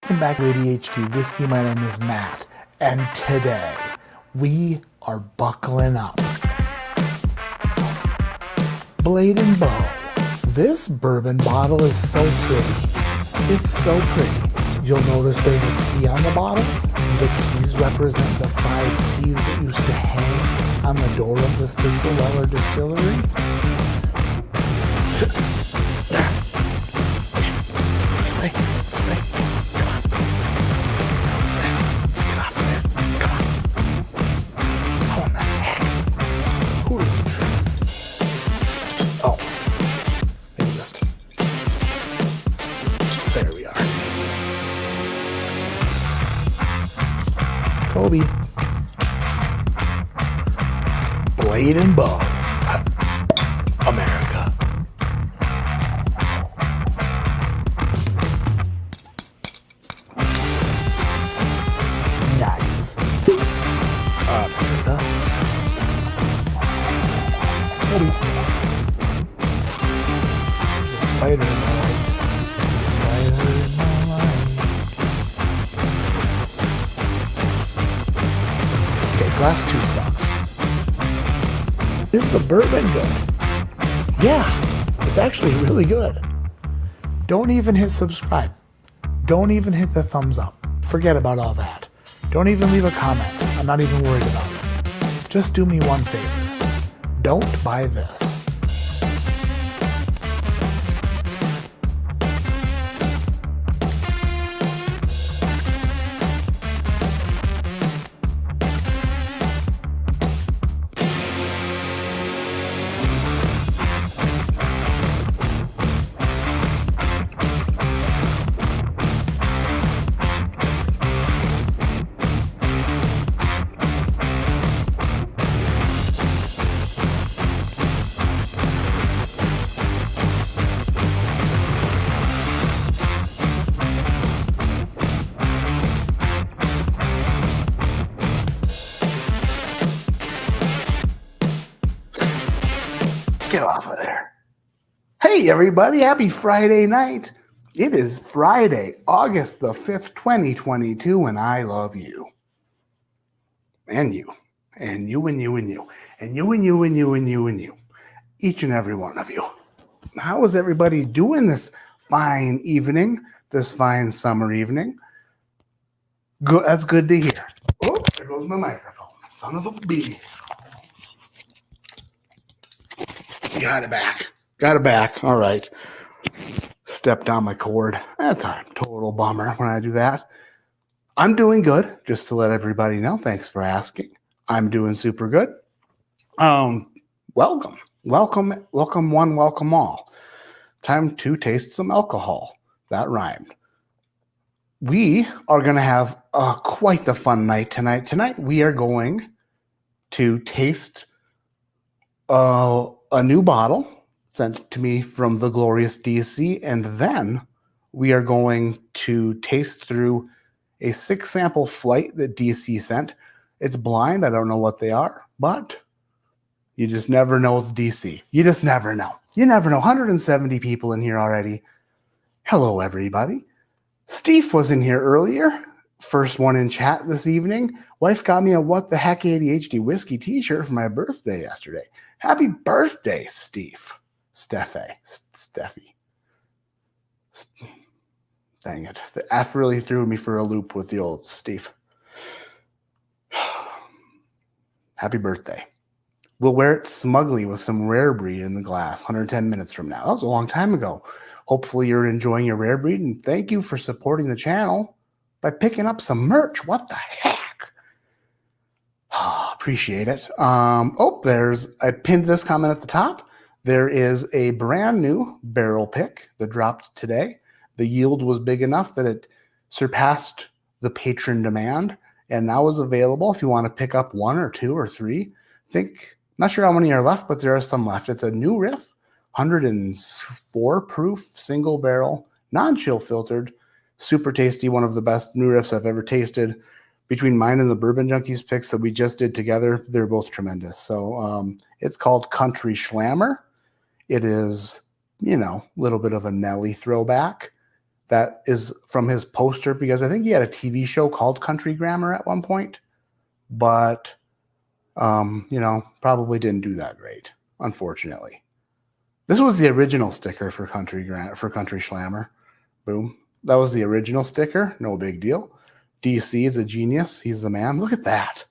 Welcome back to ADHD Whiskey. My name is Matt, and today we are buckling up. Blade and Bow. This bourbon bottle is so pretty. It's so pretty. You'll notice there's a key on the bottle. The keys represent the 5 keys that used to hang on the door of the Stitzelweller distillery. This way. Come on. Get off of there. Come on. How in the heck? Who is it? Oh. Maybe just. There we are. Toby. Blade and Bow. America. Nice. America. Toby. There's a spider in my light. Spider in my light. Okay, glass 2 sucks. Is the bourbon good? Yeah, it's actually really good. Don't even hit subscribe. Don't even hit the thumbs up. Forget about all that. Don't even leave a comment. I'm not even worried about it. Just do me one favor. Don't buy this. Get off of there. Hey, everybody. Happy Friday night. It is Friday, August the 5th, 2022, and I love you. And you. And you and you and you. And you and you and you and you and you. Each and every one of you. How is everybody doing this fine evening, this fine summer evening? Good. That's good to hear. Oh, there goes my microphone. Son of a bee. Got it back. All right. Stepped on my cord. That's a total bummer when I do that. I'm doing good, just to let everybody know. Thanks for asking. I'm doing super good. Welcome one, welcome all. Time to taste some alcohol. That rhymed. We are going to have quite the fun night tonight. Tonight we are going to taste a new bottle sent to me from the glorious DC, and then we are going to taste through a 6-sample flight that DC sent. It's blind. I don't know what they are, but you just never know with DC. You just never know. You never know. 170 people in here already. Hello, everybody. Steve was in here earlier. First one in chat this evening. Wife got me a What the Heck ADHD Whiskey t-shirt for my birthday yesterday. Happy birthday, Steve. Steffi. Dang it. The F really threw me for a loop with the old Steve. Happy birthday. We'll wear it smugly with some rare breed in the glass 110 minutes from now. That was a long time ago. Hopefully you're enjoying your rare breed, and thank you for supporting the channel by picking up some merch. What the heck? Appreciate it. I pinned this comment at the top. There is a brand new barrel pick that dropped today. The yield was big enough that it surpassed the patron demand and now is available if you want to pick up 1 or 2 or 3. Not sure how many are left, but there are some left. It's a new riff, 104 proof, single barrel, non-chill filtered, super tasty. One of the best new riffs I've ever tasted. Between mine and the Bourbon Junkies picks that we just did together, they're both tremendous. So it's called Country Schlammer. It is, a little bit of a Nelly throwback. That is from his poster, because I think he had a TV show called Country Grammar at one point, but probably didn't do that great, unfortunately. This was the original sticker for Country Schlammer. Boom. That was the original sticker. No big deal. DC is a genius. He's the man. Look at that.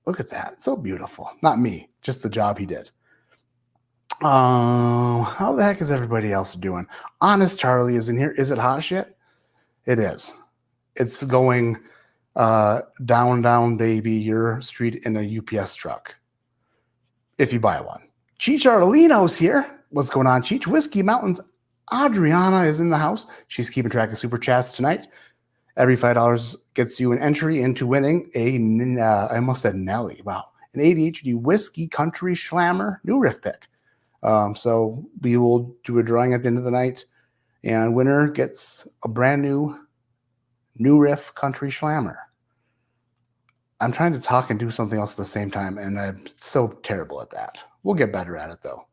Look at that. It's so beautiful. Not me, just the job he did. How the heck is everybody else doing? Honest Charlie is in here. Is it hot shit? It is. It's going down, baby, your street in a UPS truck. If you buy one. Cheech Artolino's here. What's going on, Cheech? Whiskey Mountains. Adriana is in the house. She's keeping track of super chats tonight. Every $5 gets you an entry into winning I almost said Nelly. Wow. An ADHD Whiskey Country Schlammer new riff pick. So we will do a drawing at the end of the night, and winner gets a brand new riff Country Schlammer. I'm trying to talk and do something else at the same time, and I'm so terrible at that. We'll get better at it, though.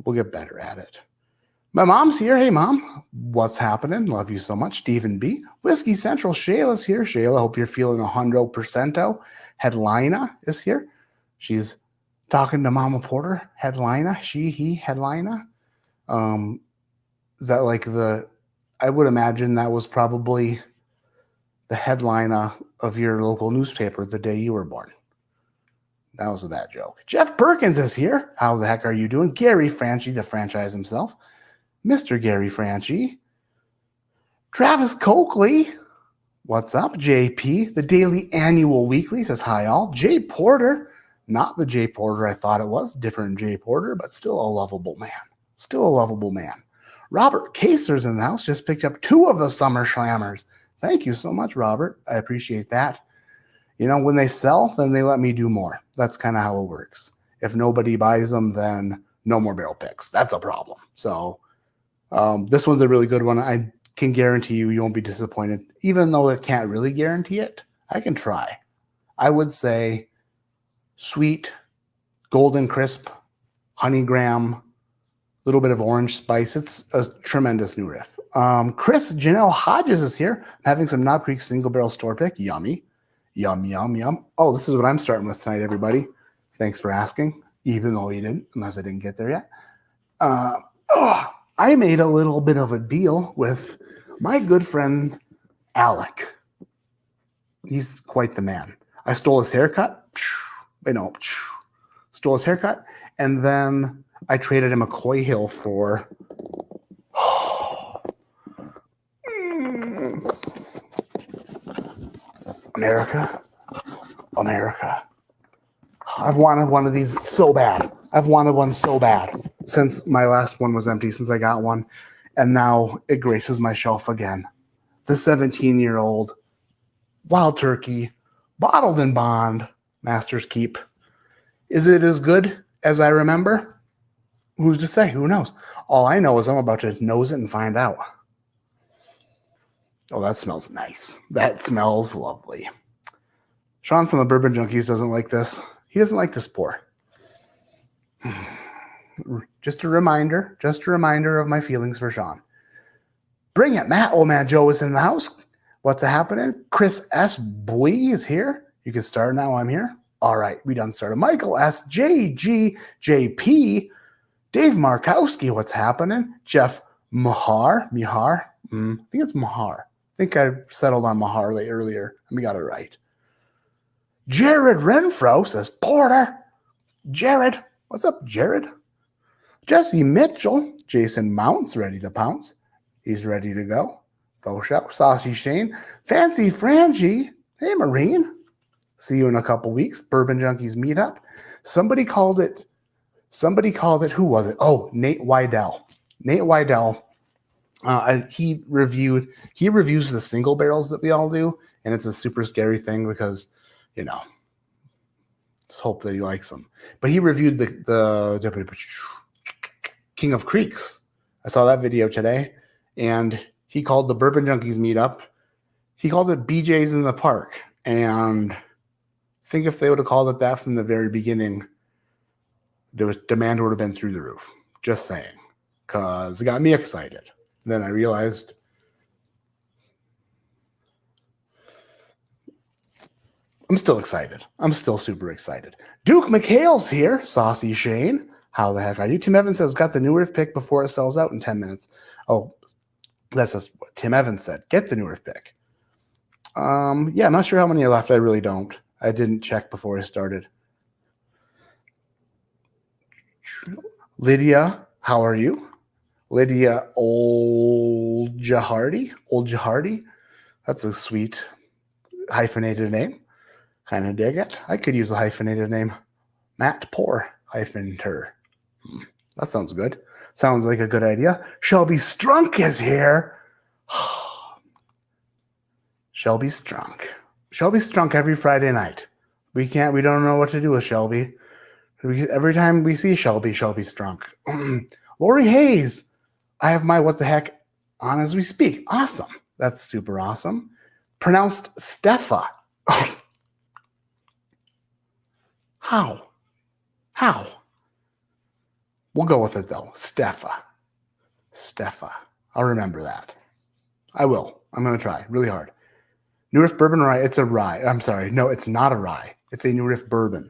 We'll get better at it. My mom's here. Hey, Mom. What's happening? Love you so much. Stephen B. Whiskey Central. Shayla's here. Shayla, hope you're feeling 100%. Headlina is here. She's talking to Mama Porter. Headlina. He, Headlina. Is that like I would imagine that was probably the headliner of your local newspaper the day you were born. That was a bad joke. Jeff Perkins is here. How the heck are you doing? Gary Franchi, the franchise himself. Mr. Gary Franchi. Travis Coakley. What's up? JP, the daily annual weekly, says hi all. Jay Porter. Not the Jay Porter I thought it was. Different Jay Porter, but still a lovable man. Still a lovable man. Robert Kaser's in the house. Just picked up 2 of the Summer Schlammers. Thank you so much, Robert. I appreciate that. When they sell, then they let me do more. That's kind of how it works. If nobody buys them, then no more barrel picks. That's a problem. So this one's a really good one. I can guarantee you won't be disappointed. Even though it can't really guarantee it, I can try. I would say sweet, golden crisp, honey graham, little bit of orange spice. It's a tremendous new riff. Chris Janelle Hodges is here. I'm having some Knob Creek single barrel store pick. Yummy. Yum, yum, yum. Oh, this is what I'm starting with tonight, everybody. Thanks for asking, even though you didn't, unless I didn't get there yet. I made a little bit of a deal with my good friend, Alec. He's quite the man. I stole his haircut. Stole his haircut. And then I traded him a Coy Hill for America. I've wanted one of these so bad. I've wanted one so bad since my last one was empty, since I got one. And now it graces my shelf again. The 17-year-old Wild Turkey, bottled in bond, Master's Keep. Is it as good as I remember? Who's to say? Who knows? All I know is I'm about to nose it and find out. Oh, that smells nice. That smells lovely. Sean from the Bourbon Junkies doesn't like this. He doesn't like this pour. Just a reminder of my feelings for Sean. Bring it, Matt. Old Man Joe is in the house. What's happening? Chris S. Boy is here. You can start now. I'm here. All right, we done started. Michael S. JG JP. Dave Markowski. What's happening? Jeff Mahar. I think it's Mahar. I think I settled on Mahar earlier, and we got it right. Jared Renfro says, Porter. Jared. What's up, Jared? Jesse Mitchell. Jason Mounts, ready to pounce. He's ready to go. Faux show. Saucy Shane. Fancy Frangie. Hey, Marine. See you in a couple weeks. Bourbon Junkies meetup. Somebody called it, who was it? Oh, Nate Wydell. Nate Wydell. He reviews the single barrels that we all do, and it's a super scary thing because, let's hope that he likes them. But he reviewed the King of Creeks. I saw that video today, and he called the Bourbon Junkies meetup. He called it BJ's in the Park, and I think if they would have called it that from the very beginning, demand would have been through the roof. Just saying, because it got me excited. Then I realized I'm still excited. I'm still super excited. Duke McHale's here. Saucy Shane. How the heck are you? Tim Evans says, got the new Rift pick before it sells out in 10 minutes. Oh, that's just what Tim Evans said. Get the new Rift pick. Yeah, I'm not sure how many are left. I really don't. I didn't check before I started. Lydia, how are you? Lydia Old Jahardy. That's a sweet hyphenated name. Kind of dig it. I could use a hyphenated name. Matt Poor hyphen-ter. That sounds good. Sounds like a good idea. Shelby Strunk is here. Shelby Strunk every Friday night. We don't know what to do with Shelby. Every time we see Shelby Strunk. Lori Hayes. I have my what the heck on as we speak. Awesome. That's super awesome. Pronounced Steffa. How? We'll go with it though. Steffa. I'll remember that. I will. I'm going to try really hard. New Riff Bourbon Rye. It's a rye. I'm sorry. No, it's not a rye. It's a New Riff Bourbon.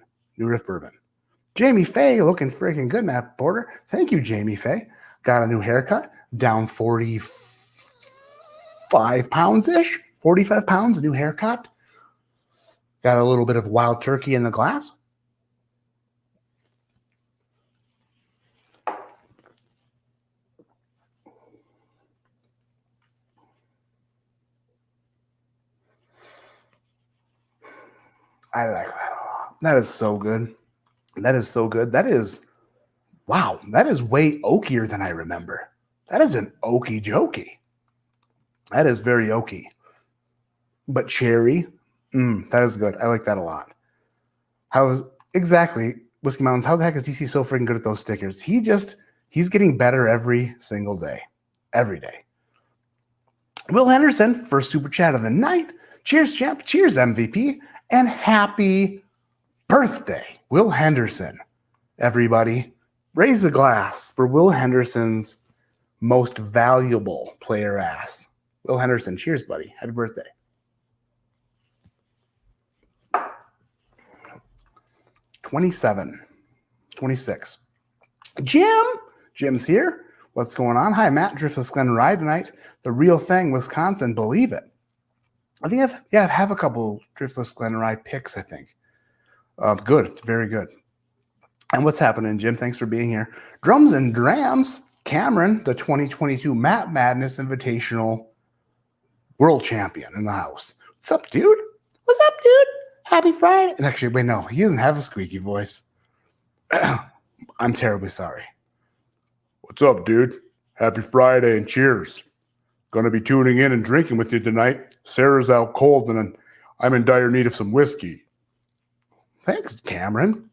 Jamie Faye looking freaking good, Matt Porter. Thank you, Jamie Faye. Got a new haircut. Down 45 pounds-ish. 45 pounds, a new haircut. Got a little bit of wild turkey in the glass. I like that a lot. That is so good. That is, wow, that is way oakier than I remember. That is an oaky jokey. That is very oaky. But cherry, that is good. I like that a lot. Exactly, Whiskey Mountains, how the heck is DC so freaking good at those stickers? He's getting better every single day. Every day. Will Henderson, first super chat of the night. Cheers, champ. Cheers, MVP. And happy birthday, Will Henderson. Everybody, raise a glass for Will Henderson's most valuable player ass. Will Henderson, cheers, buddy. Happy birthday. $27, $26. Jim's here. What's going on? Hi, Matt. Driftless Glen Ride tonight. The real thing, Wisconsin. Believe it. I think I have a couple Driftless Glen Ride picks, I think. Good. It's very good. And what's happening, Jim? Thanks for being here. Drums and Drams. Cameron, the 2022 Map Madness Invitational World Champion in the house. What's up, dude? Happy Friday. And actually, wait, no. He doesn't have a squeaky voice. I'm terribly sorry. What's up, dude? Happy Friday and cheers. Going to be tuning in and drinking with you tonight. Sarah's out cold and I'm in dire need of some whiskey. Thanks, Cameron.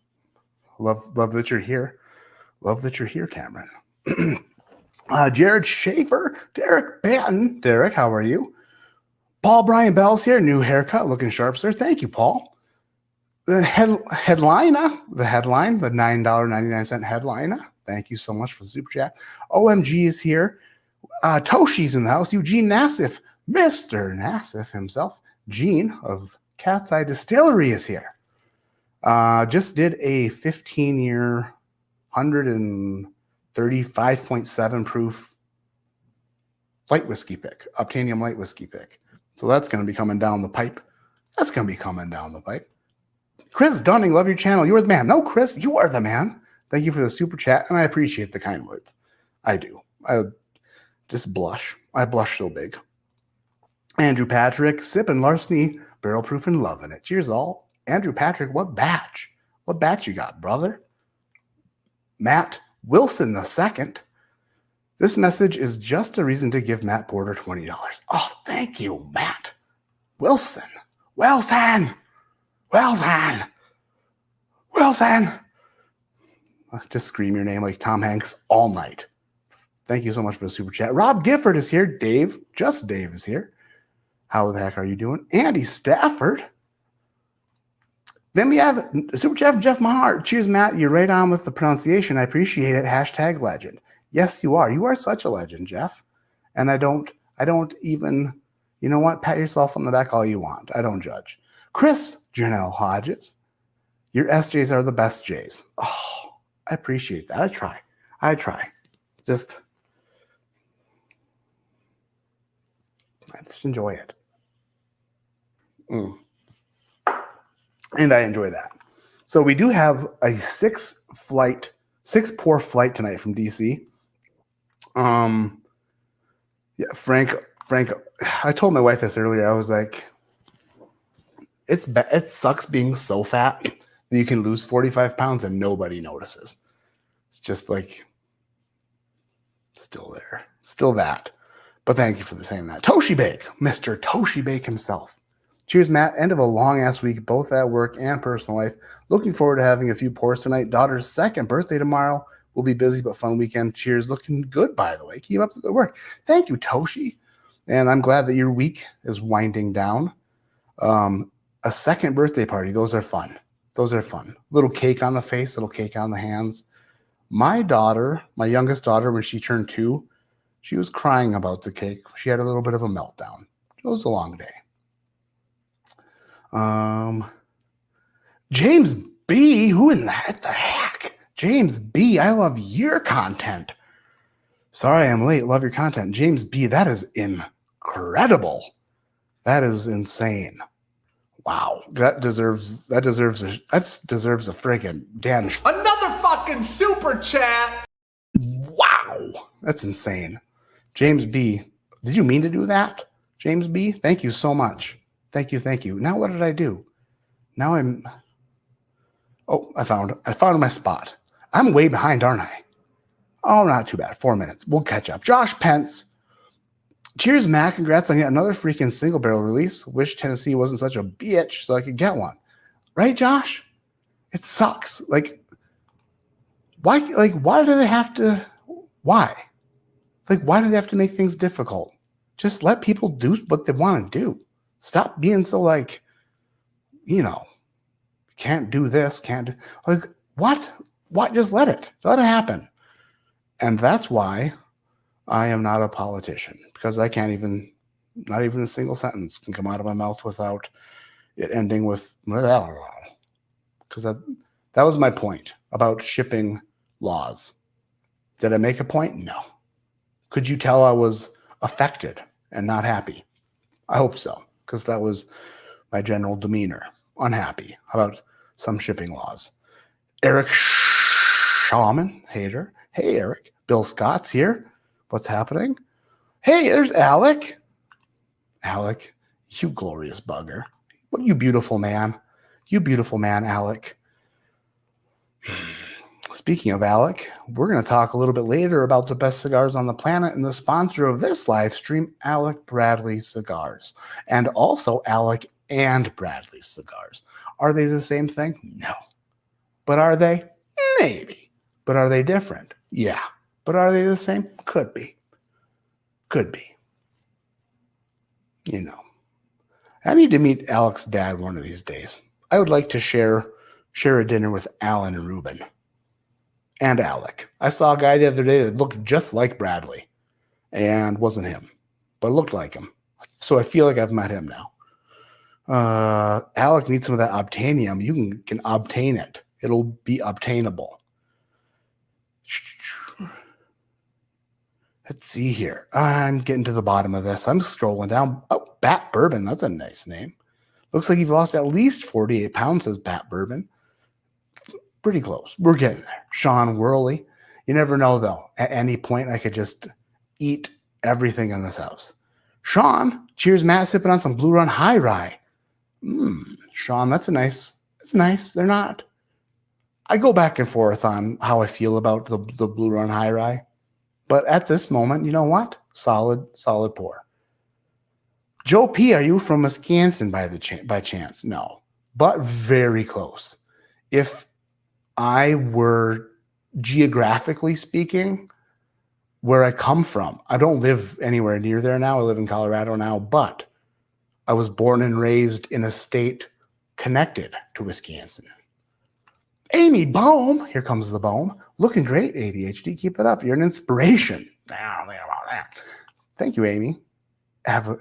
Love that you're here. Love that you're here, Cameron. Jared Schaefer, Derek Banton. Derek, how are you? Paul Brian Bell's here. New haircut, looking sharp, sir. Thank you, Paul. The headline, the $9.99 headliner. Thank you so much for the super chat. OMG is here. Toshi's in the house. Eugene Nassif, Mr. Nassif himself. Gene of Cat's Eye Distillery is here. Just did a 15-year, 135.7 proof light whiskey pick, Obtanium light whiskey pick. So that's going to be coming down the pipe. Chris Dunning, love your channel. You're the man. No, Chris, you are the man. Thank you for the super chat, and I appreciate the kind words. I do. I just blush. I blush so big. Andrew Patrick, sipping larceny, barrel proof and loving it. Cheers all. Andrew Patrick, what batch? What batch you got, brother? Matt Wilson II. This message is just a reason to give Matt Porter $20. Oh, thank you, Matt. Wilson. Just scream your name like Tom Hanks all night. Thank you so much for the super chat. Rob Gifford is here. Dave is here. How the heck are you doing? Andy Stafford. Then we have super chat from Jeff Mahart. Cheers, Matt. You're right on with the pronunciation. I appreciate it. # legend. Yes, you are. You are such a legend, Jeff. And I don't even, you know what? Pat yourself on the back all you want. I don't judge. Chris Janelle Hodges, your SJs are the best Js. Oh, I appreciate that. I try. Just enjoy it. And I enjoy that. So we do have a 6-pour flight tonight from DC. Yeah, Frank, I told my wife this earlier. I was like, it sucks being so fat that you can lose 45 pounds and nobody notices. It's just like, still there, still that. But thank you for saying that. Toshi Bake, Mr. Toshi Bake himself. Cheers, Matt. End of a long-ass week, both at work and personal life. Looking forward to having a few pours tonight. Daughter's 2nd birthday tomorrow. We'll be busy, but fun weekend. Cheers. Looking good, by the way. Keep up the good work. Thank you, Toshi. And I'm glad that your week is winding down. A 2nd birthday party. Those are fun. Little cake on the face, little cake on the hands. My daughter, my youngest daughter, when she turned 2, she was crying about the cake. She had a little bit of a meltdown. It was a long day. James B. Who in the heck? James B. I love your content. Sorry I'm late. Love your content. James B. That is incredible. That is insane. Wow. That deserves a friggin' Dan. Another fucking super chat. Wow. That's insane. James B. Did you mean to do that? James B. Thank you so much. Thank you. Now what did I do? Now I found my spot. I'm way behind, aren't I? Oh, not too bad. 4 minutes. We'll catch up. Josh Pence. Cheers, Matt. Congrats on yet another freaking single barrel release. Wish Tennessee wasn't such a bitch so I could get one. Right, Josh? It sucks. Why do they have to why do they have to make things difficult? Just let people do what they want to do. Stop being so can't do this, can't do, what? Just let it happen. And that's why I am not a politician, because I can't not even a single sentence can come out of my mouth without it ending with, because that was my point about shipping laws. Did I make a point? No. Could you tell I was affected and not happy? I hope so, because that was my general demeanor. Unhappy about some shipping laws. Eric Shaman, hater. Hey, Eric. Bill Scott's here. What's happening? Hey, there's Alec. Alec, you glorious bugger. What you beautiful man. You beautiful man, Alec. Speaking of Alec, we're going to talk a little bit later about the best cigars on the planet and the sponsor of this live stream, Alec Bradley Cigars. And also Alec and Bradley Cigars. Are they the same thing? No. But are they? Maybe. But are they different? Yeah. But are they the same? Could be. I need to meet Alec's dad one of these days. I would like to share a dinner with Alan and Ruben. And Alec. I saw a guy the other day that looked just like Bradley and wasn't him, but looked like him. So I feel like I've met him now. Alec needs some of that obtainium. You can obtain it. It'll be obtainable. Let's see here. I'm getting to the bottom of this. I'm scrolling down. Oh, Bat Bourbon. That's a nice name. Looks like you've lost at least 48 pounds, says Bat Bourbon. Pretty close. We're getting there. Sean Worley. You never know, though. At any point, I could just eat everything in this house. Sean, cheers, Matt, sipping on some Blue Run High Rye. Sean, that's nice. It's nice. They're not. I go back and forth on how I feel about the Blue Run High Rye. But at this moment, you know what? Solid pour. Joe P., are you from Wisconsin by chance? No. But very close. If I were geographically speaking, where I come from, I don't live anywhere near there now. I live in Colorado now, but I was born and raised in a state connected to Wisconsin. Amy Bohm, here comes the Bohm. Looking great, ADHD. Keep it up. You're an inspiration. Thank you, Amy. Have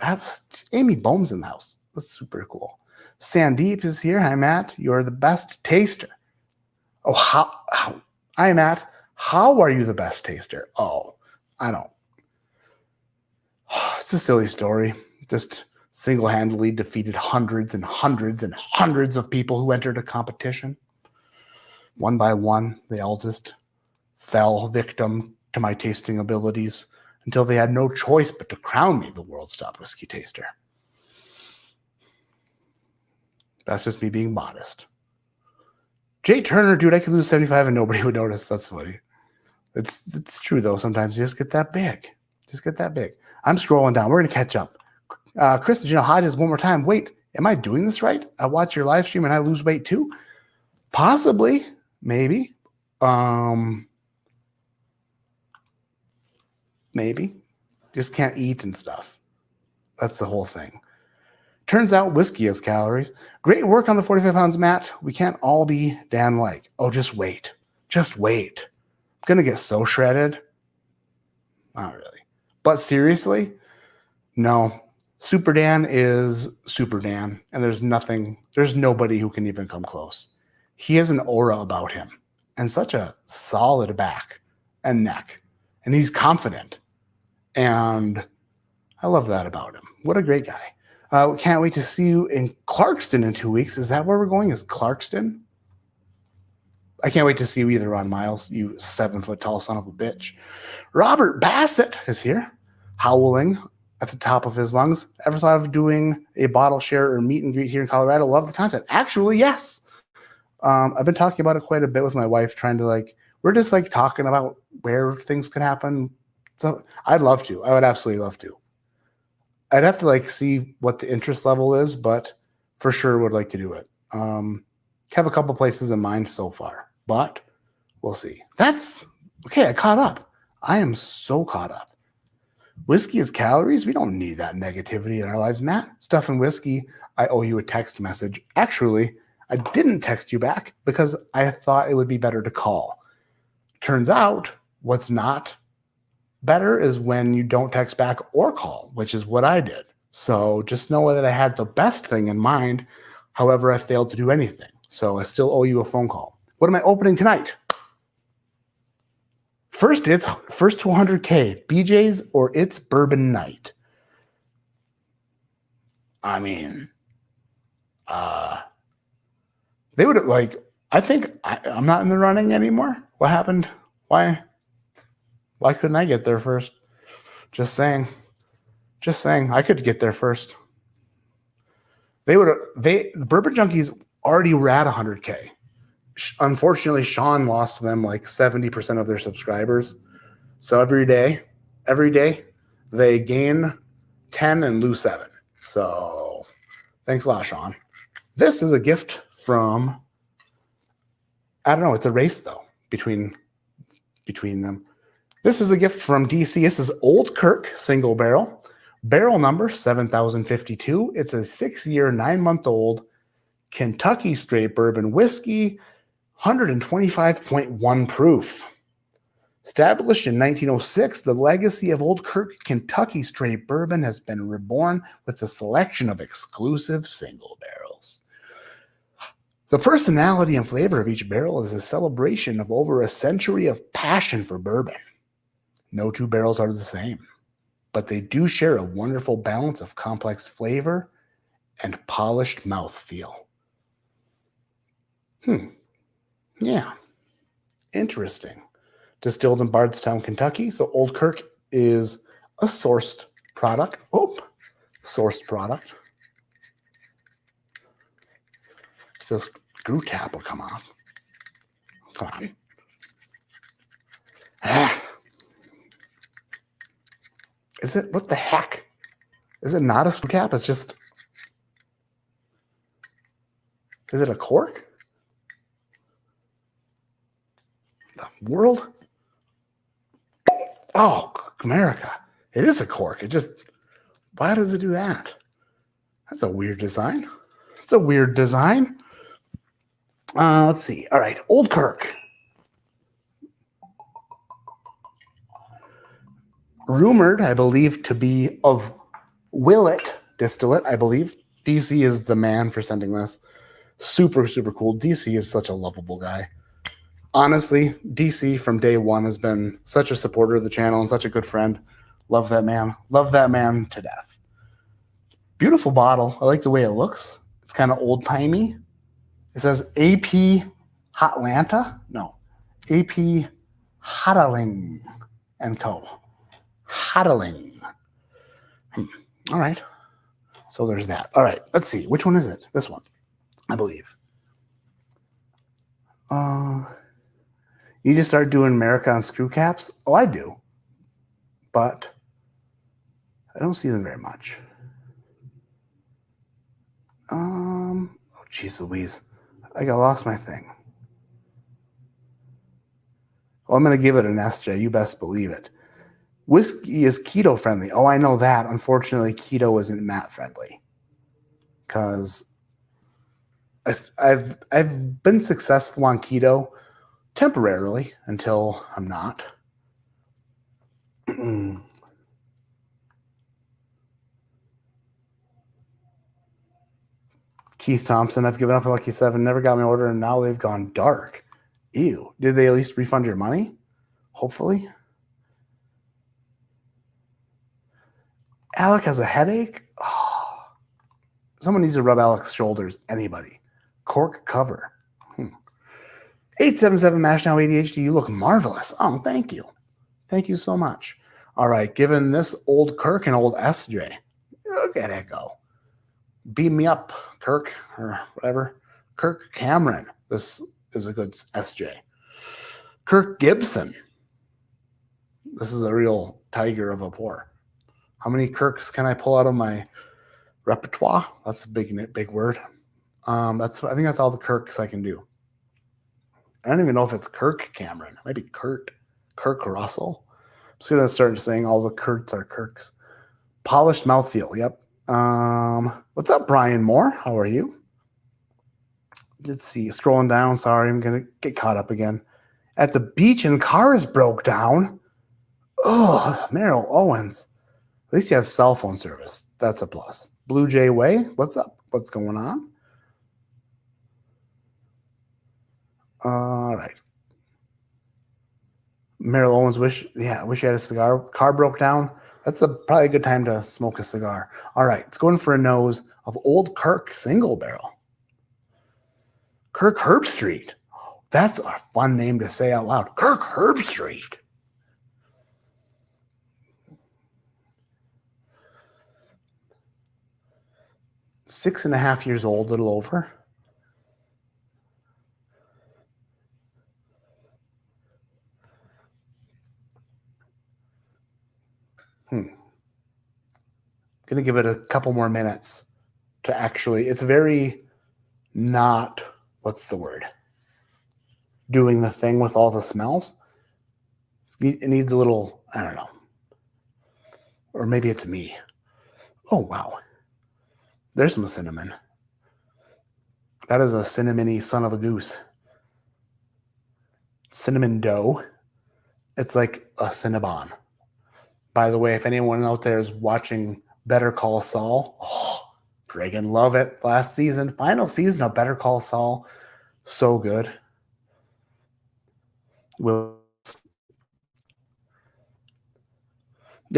Amy Bohm's in the house. That's super cool. Sandeep is here. Hi, Matt. You're the best taster. Oh, how? Hi, Matt. How are you the best taster? Oh, I don't. It's a silly story. Just single-handedly defeated hundreds and hundreds and hundreds of people who entered a competition. One by one, they all just fell victim to my tasting abilities until they had no choice but to crown me the world's top whiskey taster. That's just me being modest. Jay Turner, dude, I could lose 75 and nobody would notice. That's funny. It's true, though. Sometimes you just get that big. Just get that big. I'm scrolling down. We're going to catch up. Chris, did you know Hodges one more time? Wait, am I doing this right? I watch your live stream and I lose weight too? Possibly. Maybe. Maybe. Just can't eat and stuff. That's the whole thing. Turns out whiskey has calories. Great work on the 45 pounds, Matt. We can't all be Dan-like. Oh, just wait. Just wait. I'm going to get so shredded. Not really. But seriously, no. Super Dan is Super Dan. And there's nobody who can even come close. He has an aura about him. And such a solid back and neck. And he's confident. And I love that about him. What a great guy. Can't wait to see you in Clarkston in 2 weeks. Is that where we're going? Is Clarkston? I can't wait to see you either, Ron Miles, you 7-foot-tall son of a bitch. Robert Bassett is here, howling at the top of his lungs. Ever thought of doing a bottle share or meet and greet here in Colorado? Love the content. Actually, yes. I've been talking about it quite a bit with my wife, trying to we're just talking about where things could happen. So I'd love to. I would absolutely love to. I'd have to see what the interest level is, but for sure would like to do it. Have a couple places in mind so far, but we'll see. That's okay. I caught up. I am so caught up. Whiskey is calories. We don't need that negativity in our lives, Matt. Stuff and whiskey. I owe you a text message. Actually, I didn't text you back because I thought it would be better to call. Turns out what's not better is when you don't text back or call, which is what I did. So just know that I had the best thing in mind. However, I failed to do anything. So I still owe you a phone call. What am I opening tonight? First to 100K, BJ's or It's Bourbon Night. I mean, they would have I think I'm not in the running anymore. What happened? Why couldn't I get there first? Just saying. I could get there first. The Bourbon Junkies already were at 100K. Unfortunately, Sean lost them 70% of their subscribers. So every day, they gain 10 and lose 7. So thanks a lot, Sean. This is a gift from, I don't know, it's a race though between them. This is a gift from DC. This is Old Kirk single barrel. Barrel number 7052. It's a 6-year, 9-month-old Kentucky straight bourbon whiskey, 125.1 proof. Established in 1906, the legacy of Old Kirk Kentucky straight bourbon has been reborn with a selection of exclusive single barrels. The personality and flavor of each barrel is a celebration of over a century of passion for bourbon. No two barrels are the same, but they do share a wonderful balance of complex flavor and polished mouthfeel. Yeah. Interesting. Distilled in Bardstown, Kentucky. So Old Kirk is a sourced product. Sourced product. So this screw cap will come off. Come on. Is it, what the heck? Is it not a screw cap? It's just, is it a cork? The world? Oh, America. It is a cork. It just, why does it do that? That's a weird design. Let's see. All right. Old Kirk. Rumored, I believe, to be of Willet distillate, I believe. DC is the man for sending this. Super, super cool. DC is such a lovable guy. Honestly, DC from day one has been such a supporter of the channel and such a good friend. Love that man. Love that man to death. Beautiful bottle. I like the way it looks. It's kind of old-timey. It says AP Hotlanta? No. AP Hotaling and Co. Hotaling. All right. So there's that. All right. Let's see. Which one is it? This one, I believe. You just start doing America on screw caps? Oh, I do. But I don't see them very much. Oh, geez Louise. I lost my thing. Well, I'm going to give it an SJ. You best believe it. Whiskey is keto friendly. Oh, I know that. Unfortunately, keto isn't mat friendly. Because I've been successful on keto temporarily until I'm not. Keith Thompson, I've given up a Lucky 7, never got my order, and now they've gone dark. Ew. Did they at least refund your money? Hopefully. Alec has a headache? Oh. Someone needs to rub Alec's shoulders. Anybody. Cork cover. 877 MASH now ADHD. You look marvelous. Oh, thank you. Thank you so much. All right. Given this old Kirk and old SJ. Look at it go. Beam me up, Kirk, or whatever. Kirk Cameron. This is a good SJ. Kirk Gibson. This is a real tiger of a pour. How many Kirks can I pull out of my repertoire? That's a big word. I think that's all the Kirks I can do. I don't even know if it's Kirk Cameron. It might be Kirk Russell. I'm just gonna start saying all the Kurts are Kirks. Polished mouthfeel. Yep. What's up, Brian Moore? How are you? Let's see. Scrolling down. Sorry, I'm gonna get caught up again. At the beach and cars broke down. Oh, Meryl Owens. At least you have cell phone service. That's a plus. Blue Jay Way. What's up? What's going on? All right. Meryl Owens, wish you had a cigar. Car broke down. That's probably a good time to smoke a cigar. All right, it's going for a nose of Old Kirk Single Barrel. Kirk Herbstreit. That's a fun name to say out loud. Kirk Herbstreit. Six and a half years old, little over. Gonna give it a couple more minutes to actually, it's very not, what's the word? Doing the thing with all the smells. It needs a little, I don't know. Or maybe it's me. Oh, wow. There's some cinnamon. That is a cinnamony son of a goose. Cinnamon dough. It's like a Cinnabon. By the way, if anyone out there is watching Better Call Saul, friggin' love it. Last season, final season of Better Call Saul. So good. Yeah,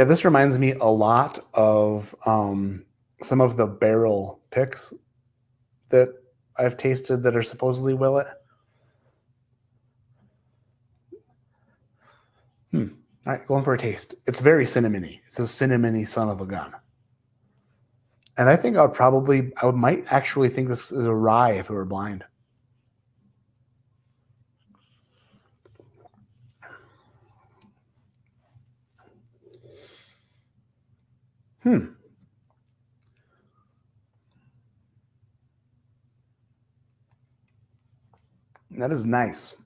this reminds me a lot of some of the barrel picks that I've tasted that are supposedly Willet. All right, going for a taste. It's very cinnamony. It's a cinnamony son of a gun. And I think I might actually think this is a rye if it were blind. That is nice.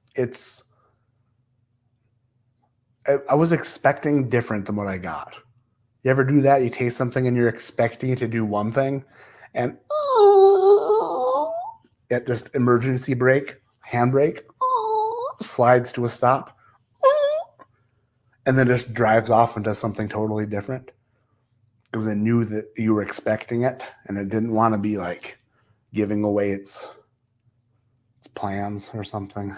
I was expecting different than what I got. You ever do that? You taste something and you're expecting it to do one thing, and it just emergency brake, handbrake, slides to a stop, and then just drives off and does something totally different. because it knew that you were expecting it, and it didn't want to be like giving away its plans or something.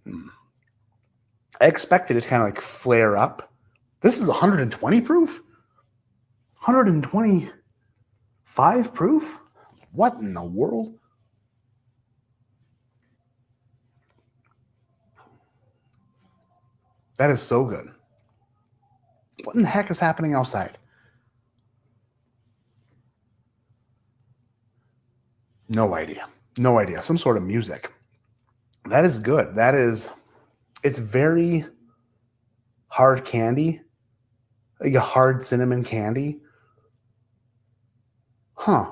I expected it to kind of like flare up. This is 120 proof? 125 proof? What in the world? That is so good. What in the heck is happening outside? No idea. No idea. Some sort of music. That is good. It's very hard candy, like a hard cinnamon candy. Huh.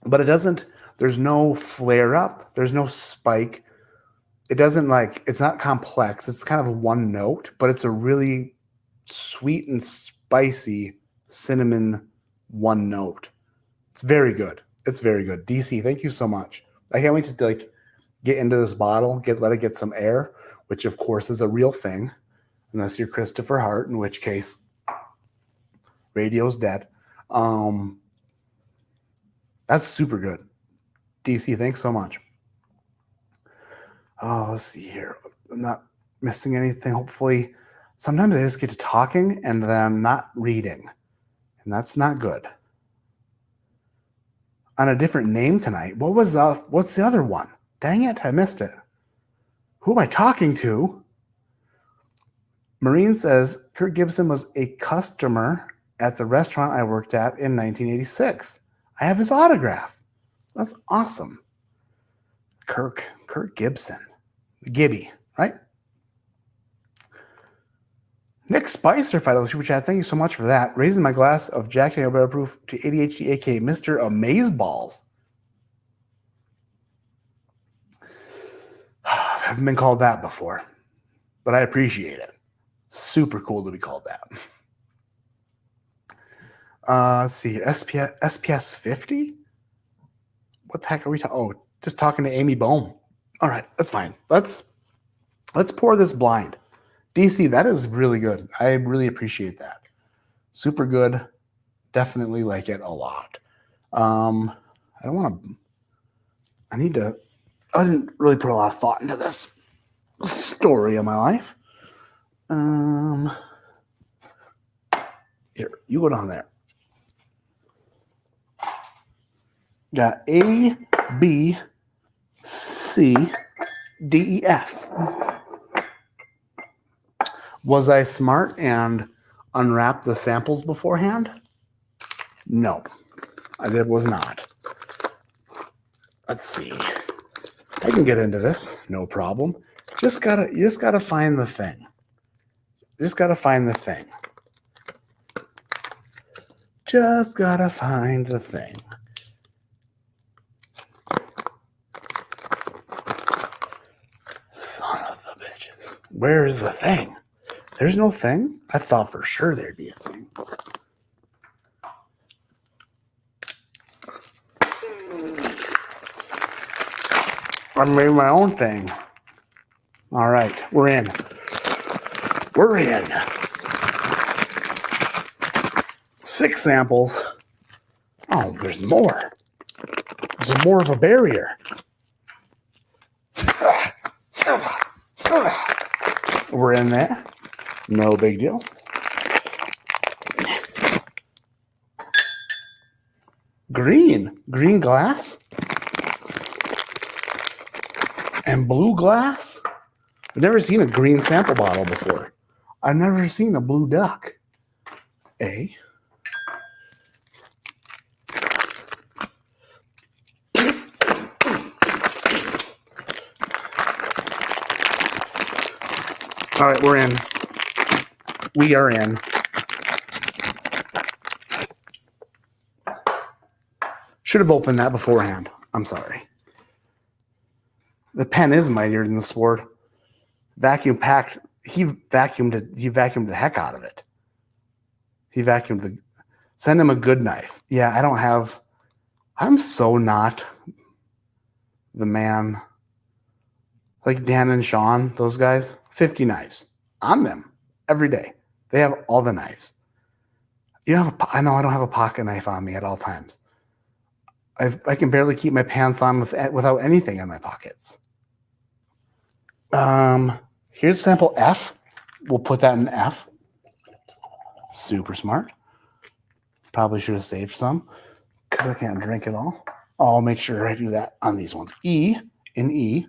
But it doesn't, there's no flare up. There's no spike. It doesn't it's not complex. It's kind of one note, but it's a really sweet and spicy cinnamon one note. It's very good. It's very good. DC, thank you so much. I can't wait to get into this bottle, let it get some air, which of course is a real thing, unless you're Christopher Hart, in which case radio's dead. That's super good. DC, thanks so much. Oh, let's see here. I'm not missing anything. Hopefully, sometimes I just get to talking and then not reading, and that's not good. On a different name tonight. What's the other one? Dang it, I missed it. Who am I talking to? Maureen says, Kirk Gibson was a customer at the restaurant I worked at in 1986. I have his autograph. That's awesome. Kirk Gibson. Gibby, right? Nick Spicer, $5 super chat. Thank you so much for that. Raising my glass of Jack Daniel Barrel Proof to ADHD, aka Mr. Amazeballs. I haven't been called that before, but I appreciate it. Super cool to be called that. Let's see. SPS 50? What the heck are we talking? Oh, just talking to Amy Bohm. All right, that's fine. Let's pour this blind. DC, that is really good. I really appreciate that. Super good. Definitely like it a lot. I didn't really put a lot of thought into this story of my life. Here, you go down there. Got A, B, C, D, E, F. Was I smart and unwrapped the samples beforehand? No, I was not. Let's see. I can get into this, no problem. You just gotta find the thing. Just gotta find the thing. Just gotta find the thing. Son of the bitches. Where is the thing? There's no thing? I thought for sure there'd be a thing. I made my own thing. All right, we're in. We're in. 6 samples. Oh, there's more. There's more of a barrier. We're in there. No big deal. Green glass. And blue glass. I've never seen a green sample bottle before. I've never seen a blue duck. A. All right, we're in. We are in. Should have opened that beforehand. I'm sorry. The pen is mightier than the sword. Vacuum packed. He vacuumed it. He vacuumed the heck out of it. Send him a good knife. Yeah, I don't have. I'm so not the man. Like Dan and Sean, those guys, 50 knives on them every day. They have all the knives. You have I know I don't have a pocket knife on me at all times. I can barely keep my pants on without anything in my pockets. Here's sample F. We'll put that in F. Super smart. Probably should have saved some because I can't drink it all. I'll make sure I do that on these ones. E in E.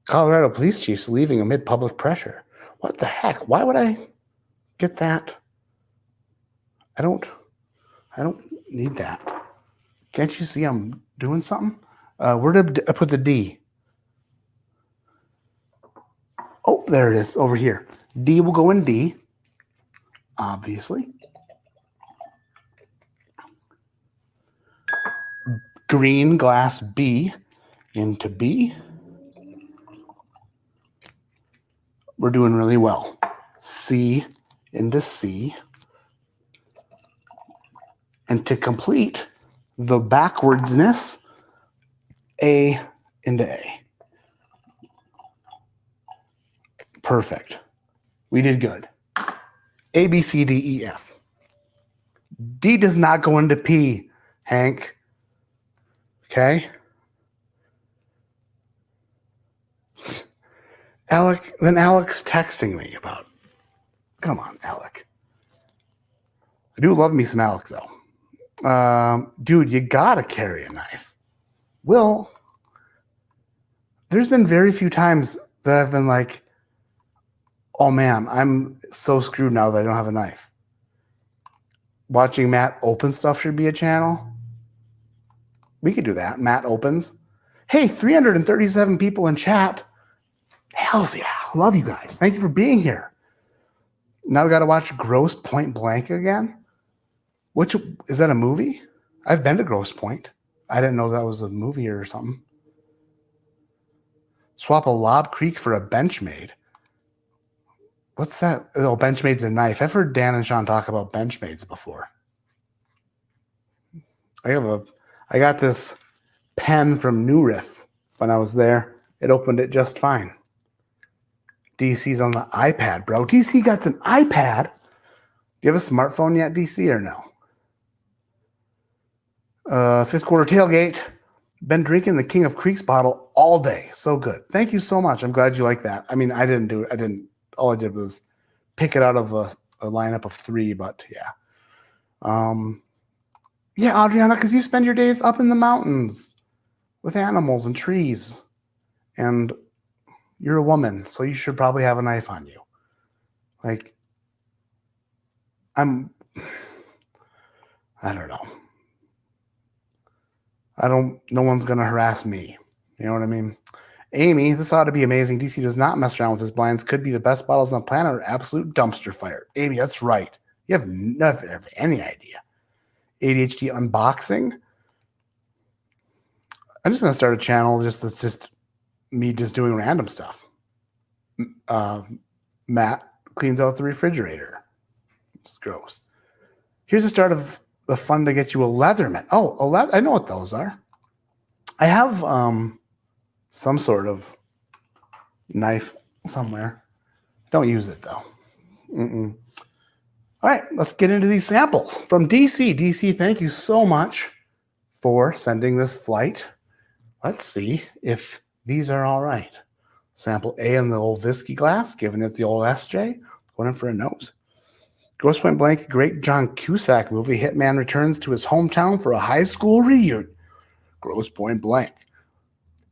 Colorado police chiefs leaving amid public pressure. What the heck? Why would I get that? I don't need that. Can't you see I'm doing something? Where did I put the D? Oh, there it is over here. D will go in D, obviously. Green glass B into B. We're doing really well. C into C. And to complete the backwardsness, A into A. Perfect. We did good. A, B, C, D, E, F. D does not go into P, Hank. Okay? Alex texting me about. Come on, Alec. I do love me some Alex, though. Dude, you gotta carry a knife. Will, there's been very few times that I've been like, oh man, I'm so screwed now that I don't have a knife. Watching Matt open stuff should be a channel. We could do that. Matt opens. Hey, 337 people in chat. Hells yeah. Love you guys. Thank you for being here. Now we got to watch Gross Point Blank again. Which is that a movie? I've been to Gross Point. I didn't know that was a movie or something. Swap a Lob Creek for a Benchmade. What's that? Oh, Benchmade's a knife. I've heard Dan and Sean talk about Benchmades before. I got this pen from New Riff when I was there. It opened it just fine. DC's on the iPad, bro. DC got an iPad. Do you have a smartphone yet, DC, or no? Fifth quarter tailgate. Been drinking the King of Creeks bottle all day. So good. Thank you so much. I'm glad you like that. I mean, I didn't do it. All I did was pick it out of a lineup of 3, but yeah. Yeah, Adriana, because you spend your days up in the mountains with animals and trees. And you're a woman, so you should probably have a knife on you. Like, I don't know. No one's going to harass me. You know what I mean? Amy, this ought to be amazing. DC does not mess around with his blinds. Could be the best bottles on the planet or absolute dumpster fire. Amy, that's right. You have never have any idea. ADHD unboxing. I'm just going to start a channel that's just me just doing random stuff. Matt cleans out the refrigerator. It's gross. Here's the start of the fun to get you a Leatherman. Oh, I know what those are. I have some sort of knife somewhere. Don't use it though. All right, let's get into these samples from DC. DC, thank you so much for sending this flight. Let's see if these are all right. Sample A in the old whiskey glass, given it's the old SJ, going in for a nose. Gross Point Blank, great John Cusack movie. Hitman returns to his hometown for a high school reunion. Gross Point Blank,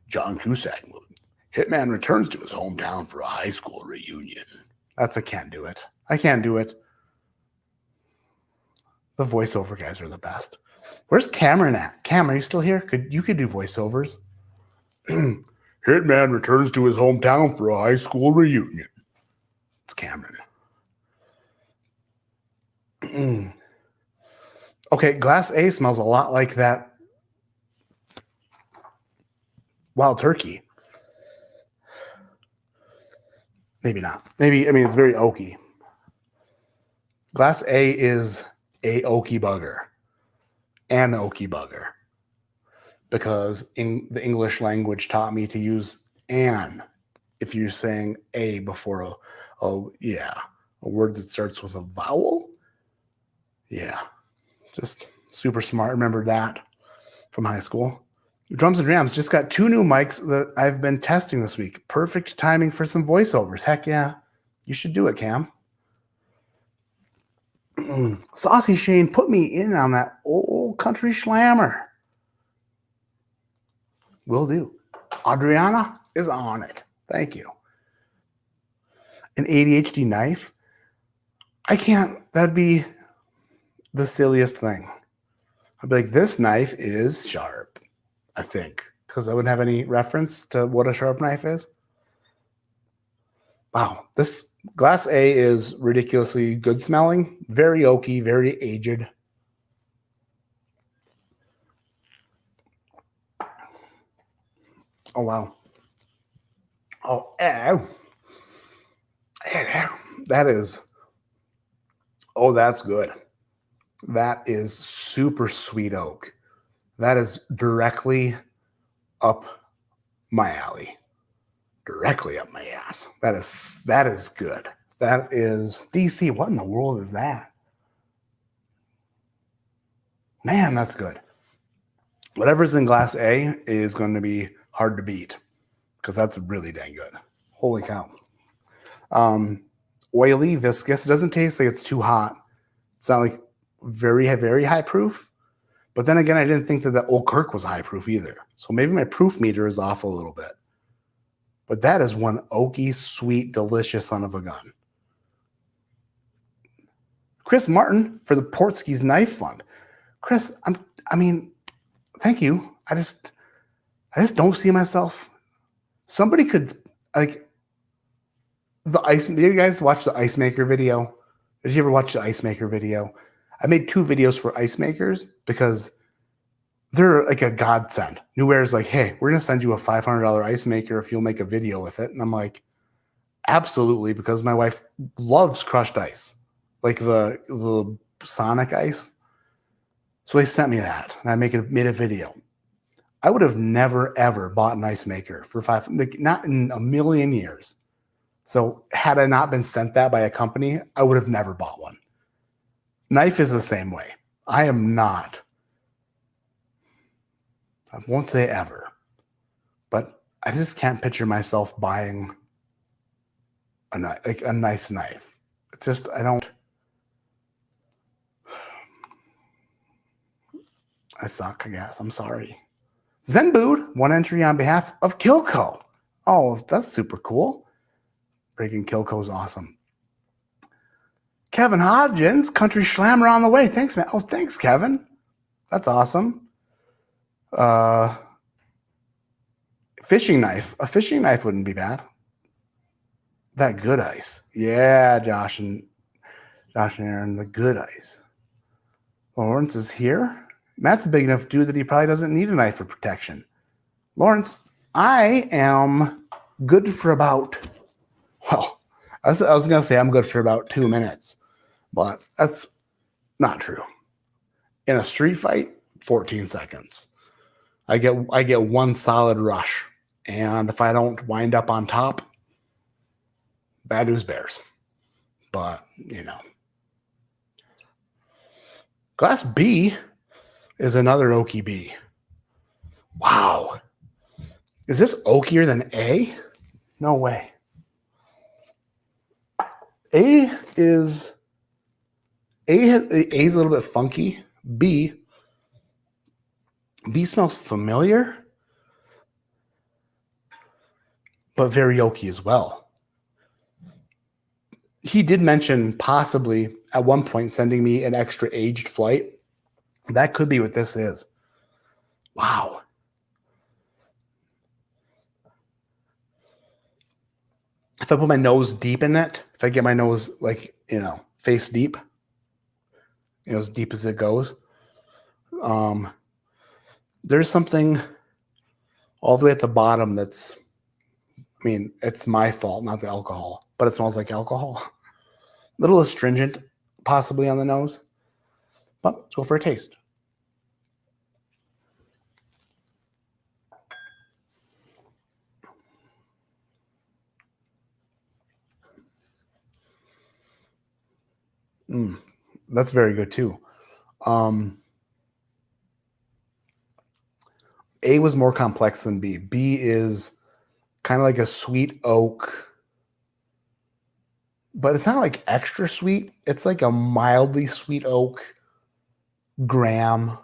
John Cusack movie. Hitman returns to his hometown for a high school reunion. I can't do it. I can't do it. The voiceover guys are the best. Where's Cameron at? Cam, are you still here? You could do voiceovers. Hitman returns to his hometown for a high school reunion. It's Cameron. Okay, Glass A smells a lot like that wild turkey. Maybe not. Maybe, I mean, it's very oaky. Glass A is a okie bugger. An okie bugger. Because in the English language taught me to use an if you're saying a before a word that starts with a vowel. Yeah, just super smart. Remember that from high school. Drums and Drams just got 2 new mics that I've been testing this week. Perfect timing for some voiceovers. Heck yeah, you should do it, Cam. Saucy Shane put me in on that old country slammer. Will do. Adriana is on it. Thank you. An ADHD knife? I can't. That'd be the silliest thing. I'd be like, this knife is sharp, I think, because I wouldn't have any reference to what a sharp knife is. Wow, this Glass A is ridiculously good smelling, very oaky, very aged. Oh, wow. Oh, that is, oh, that's good. That is super sweet oak. That is directly up my alley. Directly up my ass. That is good. That is DC. What in the world is that? Man, that's good. Whatever's in Glass A is going to be hard to beat because that's really dang good. Holy cow. Oily, viscous. It doesn't taste like it's too hot. It's not like very, very high proof. But then again, I didn't think that the old Kirk was high proof either. So maybe my proof meter is off a little bit. But that is one oaky, sweet, delicious son of a gun. Chris Martin for the Portskey's Knife Fund. Chris, thank you. I just don't see myself. Somebody could, like, did you guys watch the ice maker video? Did you ever watch the ice maker video? I made 2 videos for ice makers because they're like a godsend. New Air's like, hey, we're going to send you a $500 ice maker if you'll make a video with it. And I'm like, absolutely, because my wife loves crushed ice, like the Sonic ice. So they sent me that, and I made a video. I would have never, ever bought an ice maker for not in a million years. So had I not been sent that by a company, I would have never bought one. Knife is the same way. I won't say ever, but I just can't picture myself buying a nice knife. It's just, I suck, I guess. I'm sorry. Zenbood, 1 entry on behalf of Kilco. Oh, that's super cool. Freaking Kilco is awesome. Kevin Hodgins, Country Slammer on the way. Thanks, man. Oh, thanks, Kevin. That's awesome. Fishing knife. A fishing knife wouldn't be bad. That good ice. Yeah, Josh and Aaron, the good ice. Lawrence is here. Matt's a big enough dude that he probably doesn't need a knife for protection. Lawrence, I am good for about, well, I was going to say I'm good for about 2 minutes, but that's not true. In a street fight, 14 seconds. I get one solid rush, and if I don't wind up on top, bad news bears. But, Glass B is another oaky B. Wow. Is this oakier than A? No way. A is a little bit funky. B smells familiar, but very oaky as well. He did mention possibly at one point sending me an extra aged flight. That could be what this is. Wow. If I put my nose deep in it, if I get my nose face deep, as deep as it goes, there's something all the way at the bottom that's, it's my fault, not the alcohol, but it smells like alcohol. A little astringent, possibly on the nose. But let's go for a taste. That's very good too. A was more complex than B. B is kind of like a sweet oak, but it's not like extra sweet. It's like a mildly sweet oak, graham,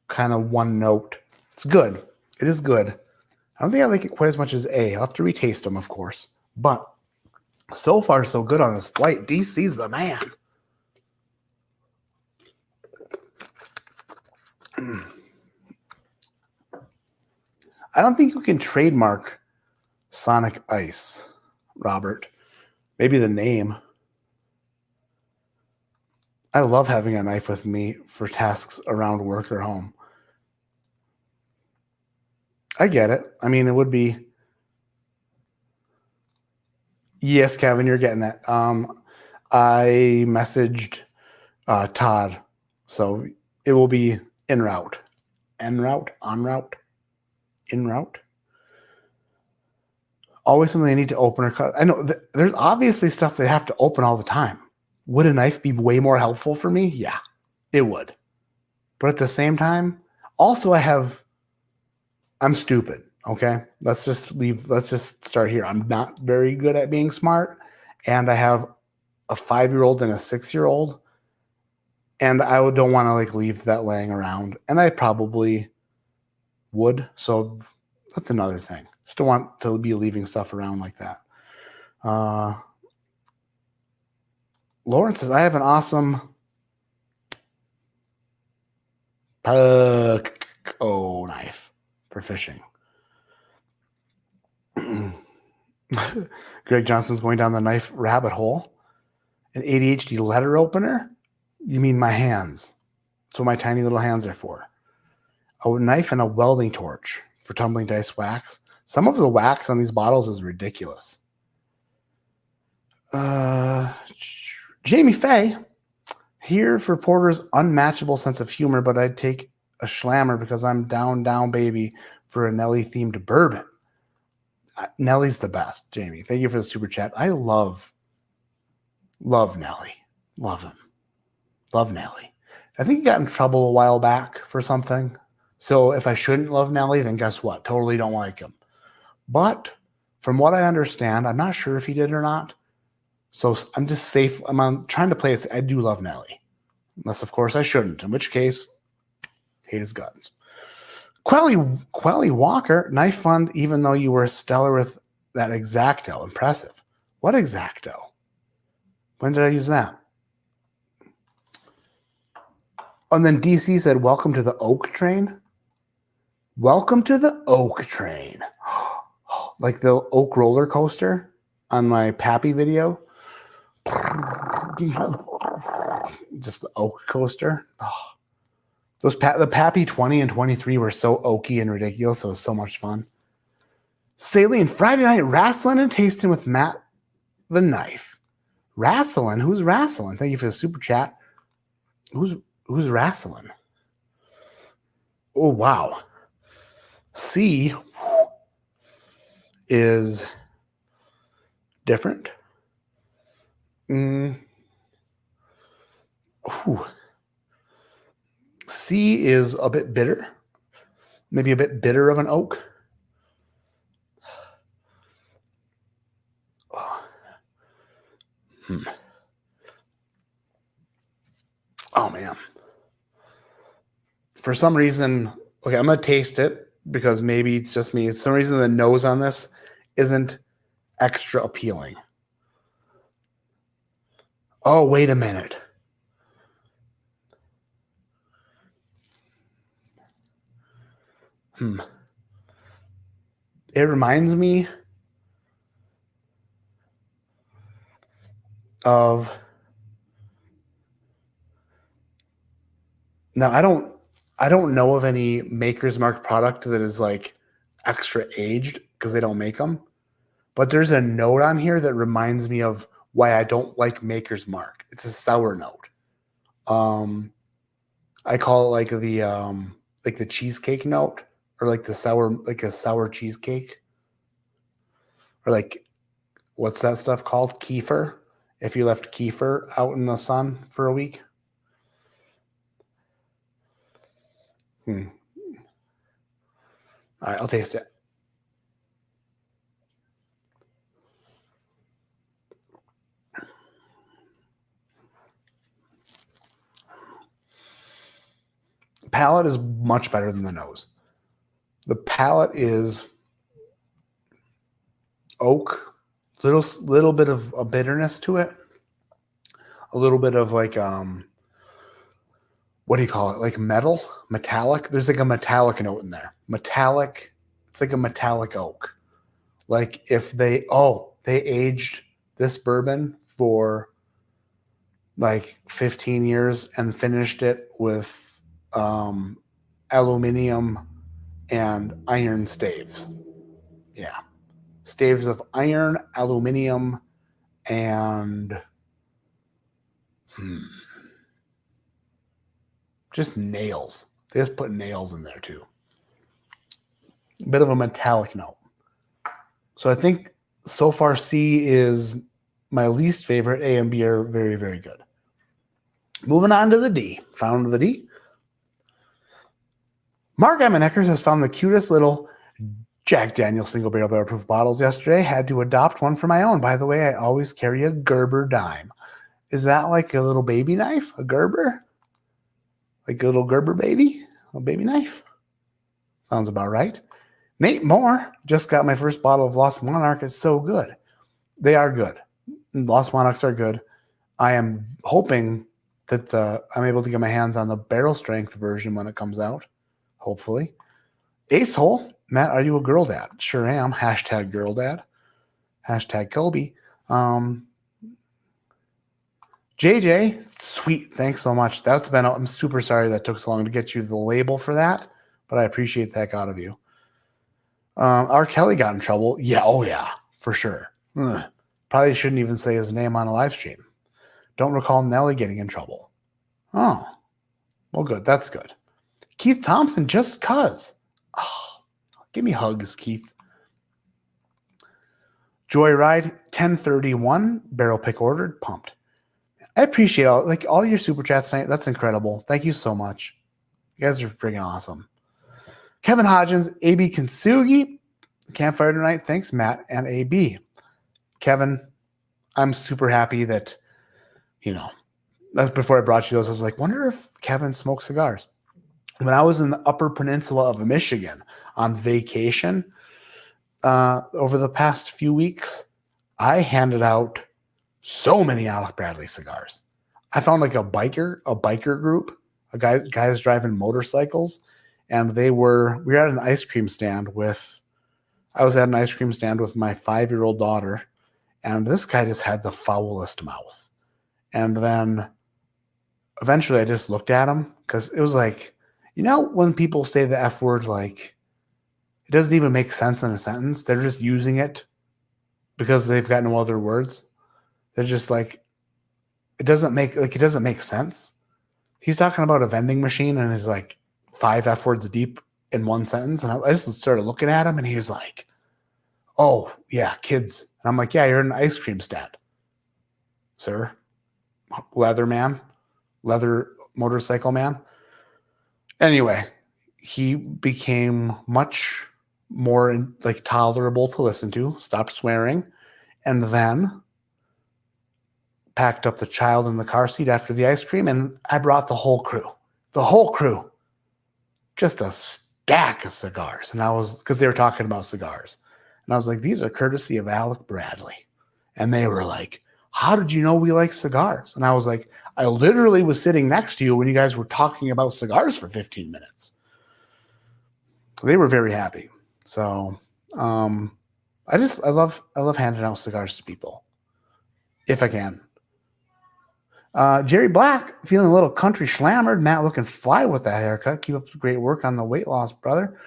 kind of one note. It's good. It is good. I don't think I like it quite as much as A. I'll have to retaste them, of course. But so far, so good on this flight. DC's the man. I don't think you can trademark Sonic Ice, Robert. Maybe the name. I love having a knife with me for tasks around work or home. I get it. I mean, it would be. Yes, Kevin, you're getting it. I messaged Todd, so it will be en route. En route? En route? En route? Always something they need to open or cut. I know there's obviously stuff they have to open all the time. Would a knife be way more helpful for me? Yeah, it would. But at the same time, also I'm stupid. Okay. Let's just start here. I'm not very good at being smart. And I have a 5-year-old and a 6-year-old. And I don't want to like leave that laying around. And I probably would. So that's another thing. Just don't want to be leaving stuff around like that. Lauren says, I have an awesome knife for fishing. Greg Johnson's going down the knife rabbit hole. An ADHD letter opener? You mean my hands. That's what my tiny little hands are for. A knife and a welding torch for tumbling dice wax. Some of the wax on these bottles is ridiculous. Jamie Faye, here for Porter's unmatchable sense of humor, but I'd take a Schlammer because I'm down, baby, for a Nelly-themed bourbon. Nelly's the best, Jamie. Thank you for the super chat. I love Nelly. Love him. Love Nelly. I think he got in trouble a while back for something. So if I shouldn't love Nelly, then guess what? Totally don't like him. But from what I understand, I'm not sure if he did or not. So I'm just safe. I'm trying to play it. I do love Nelly. Unless, of course, I shouldn't. In which case, hate his guts. Quelly Walker, knife fund, even though you were stellar with that X-Acto. Impressive. What X-Acto? When did I use that? And then DC said, welcome to the Oak Train. Welcome to the Oak Train. Like the Oak roller coaster on my Pappy video. Just the Oak coaster. The Pappy 20 and 23 were so oaky and ridiculous. It was so much fun. Saline Friday night wrestling and tasting with Matt the Knife. Wrestling? Who's wrestling? Thank you for the super chat. Who's wrestling? Oh, wow. C is different. C is a bit bitter. Maybe a bit bitter of an oak. Oh, man. For some reason, okay, I'm going to taste it because maybe it's just me. For some reason, the nose on this isn't extra appealing. Oh, wait a minute. It reminds me of... Now, I don't know of any Maker's Mark product that is like extra aged because they don't make them. But there's a note on here that reminds me of why I don't like Maker's Mark. It's a sour note. I call it like the cheesecake note, or like a sour cheesecake, or like what's that stuff called? Kefir. If you left kefir out in the sun for a week. All right, I'll taste it. Palate is much better than the nose. The palate is oak, little bit of a bitterness to it, a little bit of like what do you call it? Like metallic. There's like a metallic note in there. Metallic. It's like a metallic oak. Like if they aged this bourbon for like 15 years and finished it with aluminum and iron staves. Yeah. Staves of iron, aluminum, and just nails. They just put nails in there too. A bit of a metallic note. So I think so far C is my least favorite. A and B are very, very good. Moving on to the D. Found the D. Mark Emeneckers has found the cutest little Jack Daniel's single barrel proof bottles yesterday. Had to adopt one for my own. By the way, I always carry a Gerber dime. Is that like a little baby knife? A Gerber? Like a little Gerber baby? A baby knife? Sounds about right. Nate Moore just got my first bottle of Lost Monarch. It's so good. They are good. Lost Monarchs are good. I am hoping that I'm able to get my hands on the barrel strength version when it comes out. Hopefully. Ace Hole. Matt, are you a girl dad? Sure am. Hashtag girl dad. Hashtag Kobe. JJ, sweet. Thanks so much. I'm super sorry that took so long to get you the label for that, but I appreciate the heck out of you. R. Kelly got in trouble. Yeah, oh yeah, for sure. Probably shouldn't even say his name on a live stream. Don't recall Nelly getting in trouble. Oh, well, good. That's good. Keith Thompson, just cuz. Oh, give me hugs, Keith. Joyride 1031, barrel pick ordered, pumped. I appreciate all your super chats tonight. That's incredible. Thank you so much. You guys are freaking awesome. Kevin Hodgins, AB Kintsugi, campfire tonight. Thanks, Matt and AB. Kevin, I'm super happy that, that's before I brought you those. I was like, wonder if Kevin smokes cigars. When I was in the Upper Peninsula of Michigan on vacation over the past few weeks, I handed out so many Alec Bradley cigars. I found like a biker group, guys driving motorcycles, and we were at an ice cream stand I was at an ice cream stand with my 5-year-old daughter, and this guy just had the foulest mouth. And then eventually I just looked at him because it was like, when people say the F word, like it doesn't even make sense in a sentence. They're just using it because they've got no other words. They're just like, it doesn't make sense. He's talking about a vending machine and is like 5 F words deep in one sentence. And I just started looking at him and he was like, oh yeah, kids. And I'm like, yeah, you're in an ice cream stand, sir. Leather motorcycle man. Anyway, he became much more like tolerable to listen to, stopped swearing, and then packed up the child in the car seat after the ice cream, and I brought the whole crew, just a stack of cigars. And because they were talking about cigars. And I was like, these are courtesy of Alec Bradley. And they were like, how did you know we like cigars? And I was like, I literally was sitting next to you when you guys were talking about cigars for 15 minutes. They were very happy. So I love handing out cigars to people if I can. Jerry Black, feeling a little country slammered. Matt looking fly with that haircut. Keep up the great work on the weight loss, brother.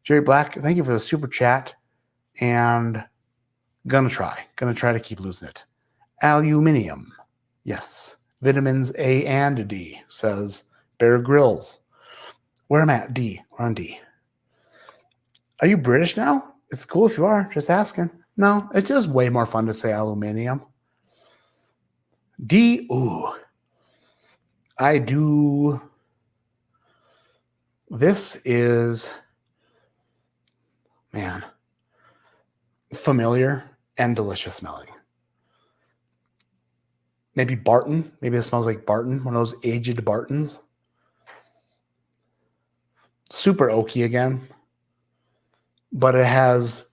Jerry Black, thank you for the super chat. And gonna try to keep losing it. Aluminium. Yes. Vitamins A and D, says Bear Grylls. Where am I at? D. We're on D. Are you British now? It's cool if you are. Just asking. No, it's just way more fun to say aluminium. D. Ooh. I do. This is, man, familiar and delicious smelling. Maybe Barton. Maybe it smells like Barton, one of those aged Bartons. Super oaky again, but it has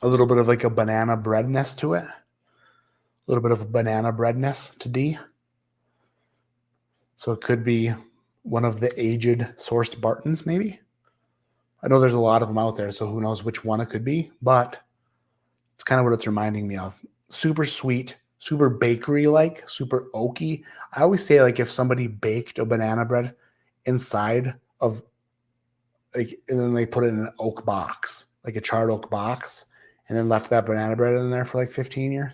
a little bit of like a banana breadness to it. A little bit of a banana breadness to D. So it could be one of the aged sourced Bartons, maybe. I know there's a lot of them out there, so who knows which one it could be, but it's kind of what it's reminding me of. Super sweet, super bakery-like, super oaky. I always say, like, if somebody baked a banana bread inside of, like, and then they put it in an oak box, like a charred oak box, and then left that banana bread in there for like 15 years,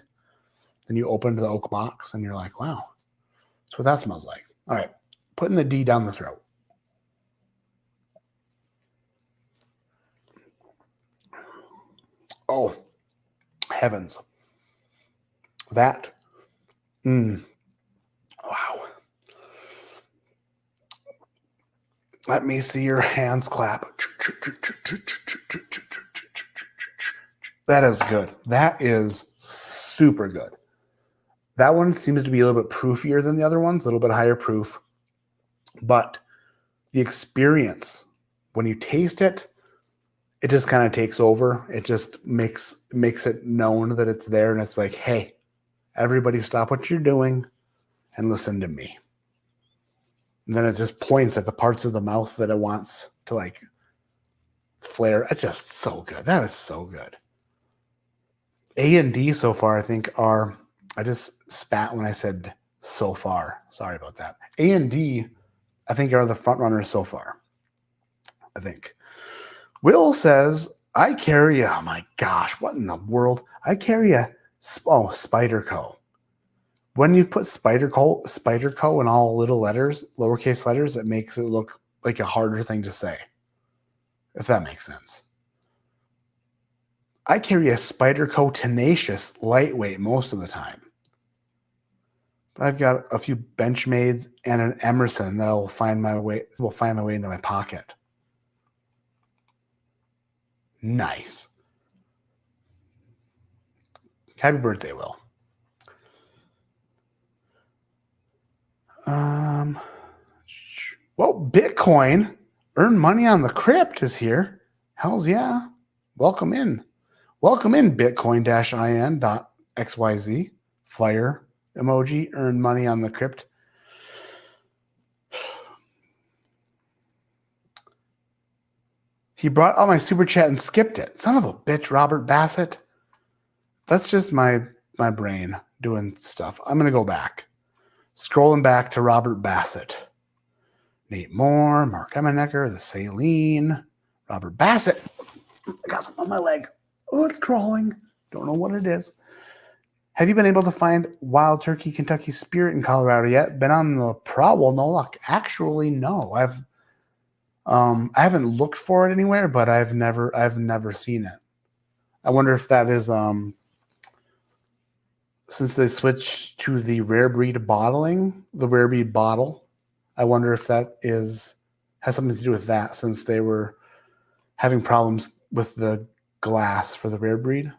then you open the oak box and you're like, wow, that's what that smells like. All right, putting the D down the throat. Oh, heavens. That. Wow. Let me see your hands clap. That is good. That is super good. That one seems to be a little bit proofier than the other ones, a little bit higher proof. But the experience, when you taste it, it just kind of takes over. It just makes it known that it's there. And it's like, hey, everybody stop what you're doing and listen to me. And then it just points at the parts of the mouth that it wants to like flare. It's just so good. That is so good. A and D so far, I think, are, I just spat when I said so far. Sorry about that. A and D, I think, are the front runners so far. I think. Will says, I carry oh my gosh, what in the world? I carry a Spyderco. When you put Spyderco in all little letters, lowercase letters, it makes it look like a harder thing to say. If that makes sense. I carry a Spyderco Tenacious lightweight most of the time. But I've got a few Benchmades and an Emerson that will find my way into my pocket. Nice. Happy birthday, Will. Well, Bitcoin, earn money on the crypt is here. Hells yeah. Welcome in. Welcome in, Bitcoin-in.xyz. Fire emoji, earn money on the crypt. He brought out my super chat and skipped it. Son of a bitch, Robert Bassett. That's just my brain doing stuff. I'm going to go back. Scrolling back to Robert Bassett. Nate Moore, Mark Emenecker, the Saline, Robert Bassett. I got something on my leg. Oh, it's crawling. Don't know what it is. Have you been able to find Wild Turkey Kentucky Spirit in Colorado yet? Been on the prowl? No luck. Actually, no. I haven't looked for it anywhere, but I've never seen it. I wonder if that is since they switched to the rare breed bottling, the rare breed bottle. I wonder if that has something to do with that, since they were having problems with the glass for the rare breed.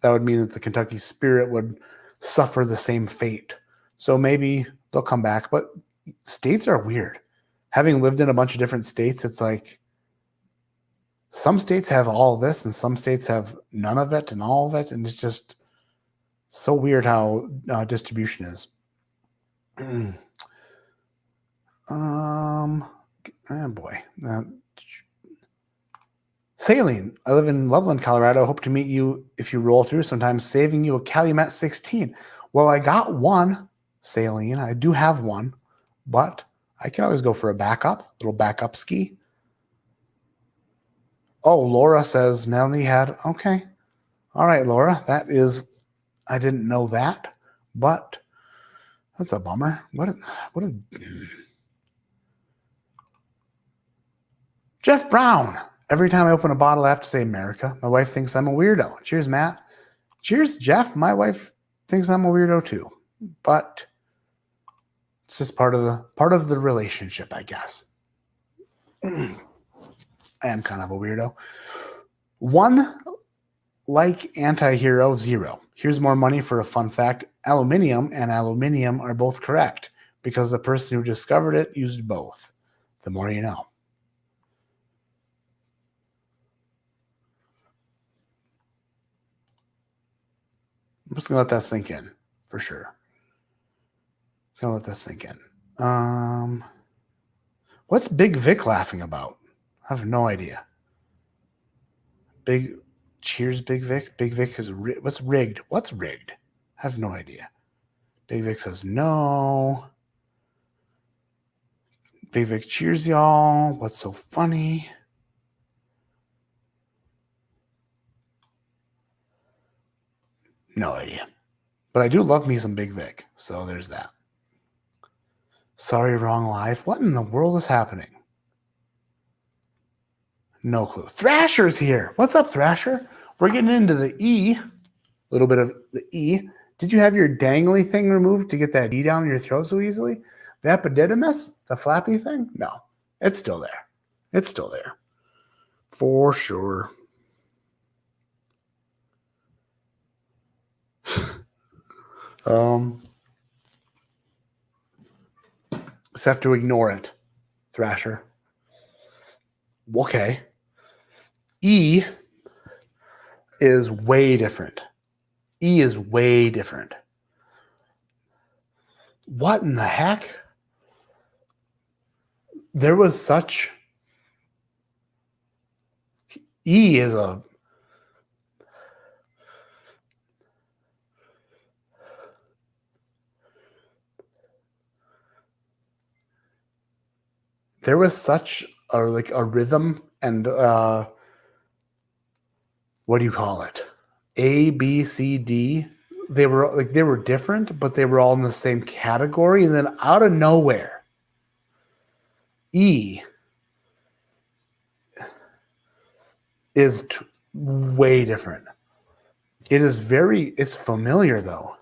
That would mean that the Kentucky Spirit would suffer the same fate. So maybe they'll come back. But states are weird. Having lived in a bunch of different states, it's like some states have all this and some states have none of it and all of it. And it's just so weird how distribution is. Oh boy. Saline. I live in Loveland, Colorado. Hope to meet you if you roll through sometime, saving you a Calumet 16. Well, I got one Saline. I do have one, but I can always go for a little backup ski. Oh, Laura says Melanie had, okay. All right, Laura, I didn't know that. But that's a bummer. What a Jeff Brown. Every time I open a bottle, I have to say America. My wife thinks I'm a weirdo. Cheers, Matt. Cheers, Jeff. My wife thinks I'm a weirdo too. But it's just part of the relationship, I guess. I am kind of a weirdo. 1 like anti-hero, 0. Here's more money for a fun fact. Aluminium and aluminium are both correct because the person who discovered it used both. The more you know. I'm just going to let that sink in for sure. Gonna let that sink in. What's Big Vic laughing about? I have no idea. Cheers, Big Vic. Big Vic is what's rigged? What's rigged? I have no idea. Big Vic says no. Big Vic cheers y'all. What's so funny? No idea. But I do love me some Big Vic. So there's that. Sorry, wrong live. What in the world is happening? No clue. Thrasher's here. What's up, Thrasher? We're getting into the E. A little bit of the E. Did you have your dangly thing removed to get that E down your throat so easily? The epididymis? The flappy thing? No. It's still there. It's still there. For sure. Just have to ignore it, Thrasher. Okay. E is way different. E is way different. What in the heck? There was such... E is a... There was such a rhythm and what do you call it? A, B, C, D. They were different, but they were all in the same category. And then out of nowhere, E is way different. It's familiar though.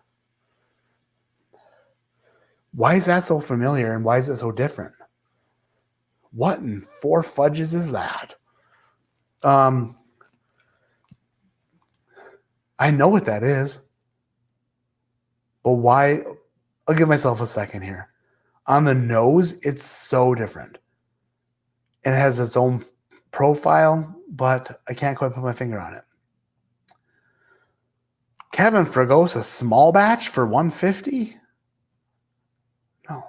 Why is that so familiar and why is it so different? What in 4 fudges is that? I know what that is. But why? I'll give myself a second here. On the nose, it's so different. It has its own profile, but I can't quite put my finger on it. Kevin Fragosa, small batch for 150? No,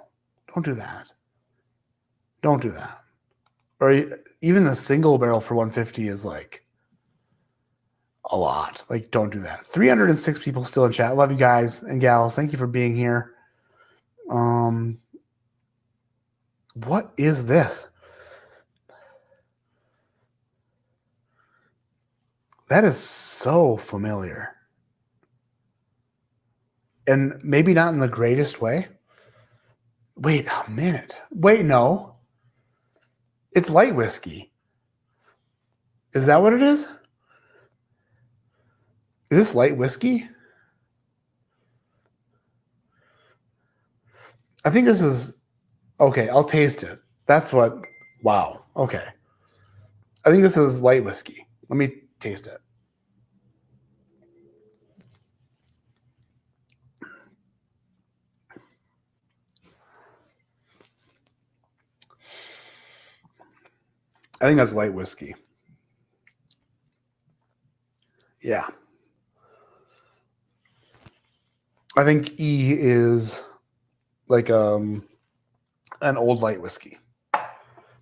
don't do that. Don't do that. Or even the single barrel for 150 is like a lot. Like, don't do that. 306 people still in chat. Love you guys and gals. Thank you for being here. What is this? That is so familiar. And maybe not in the greatest way. Wait a minute. Wait, no. It's light whiskey. Is that what it is? Is this light whiskey? I think this is... Okay, I'll taste it. That's what... Wow. Okay. I think this is light whiskey. Let me taste it. I think that's light whiskey. Yeah. I think E is like an old light whiskey.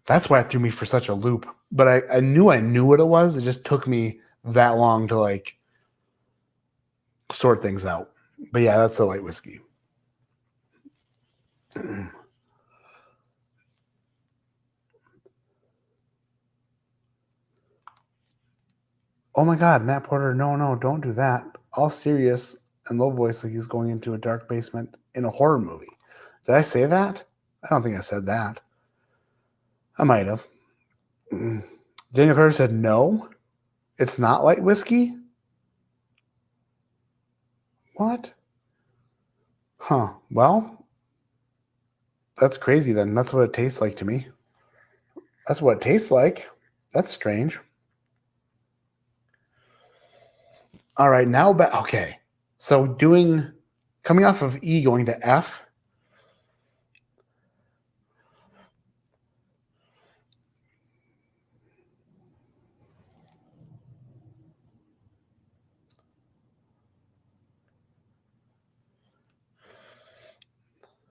That's why it threw me for such a loop. But I knew what it was. It just took me that long to like sort things out. But yeah, that's a light whiskey. Oh my God, Matt Porter, no, don't do that. All serious. and low voice like he's going into a dark basement in a horror movie. Did I say that? I don't think I said that. I might have. Daniel Carter said no. It's not light whiskey? What? Huh. Well, that's crazy then. That's what it tastes like to me. That's what it tastes like. That's strange. All right, now back. Okay. So coming off of E going to F.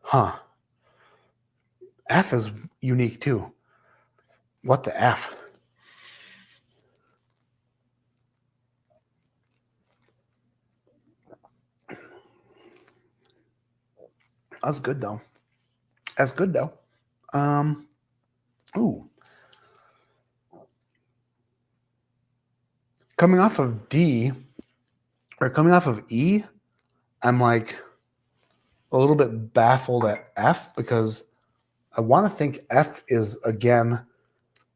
Huh. F is unique too. What the F? That's good though. That's good though. Ooh. Coming off of D or coming off of E, I'm like a little bit baffled at F because I want to think F is again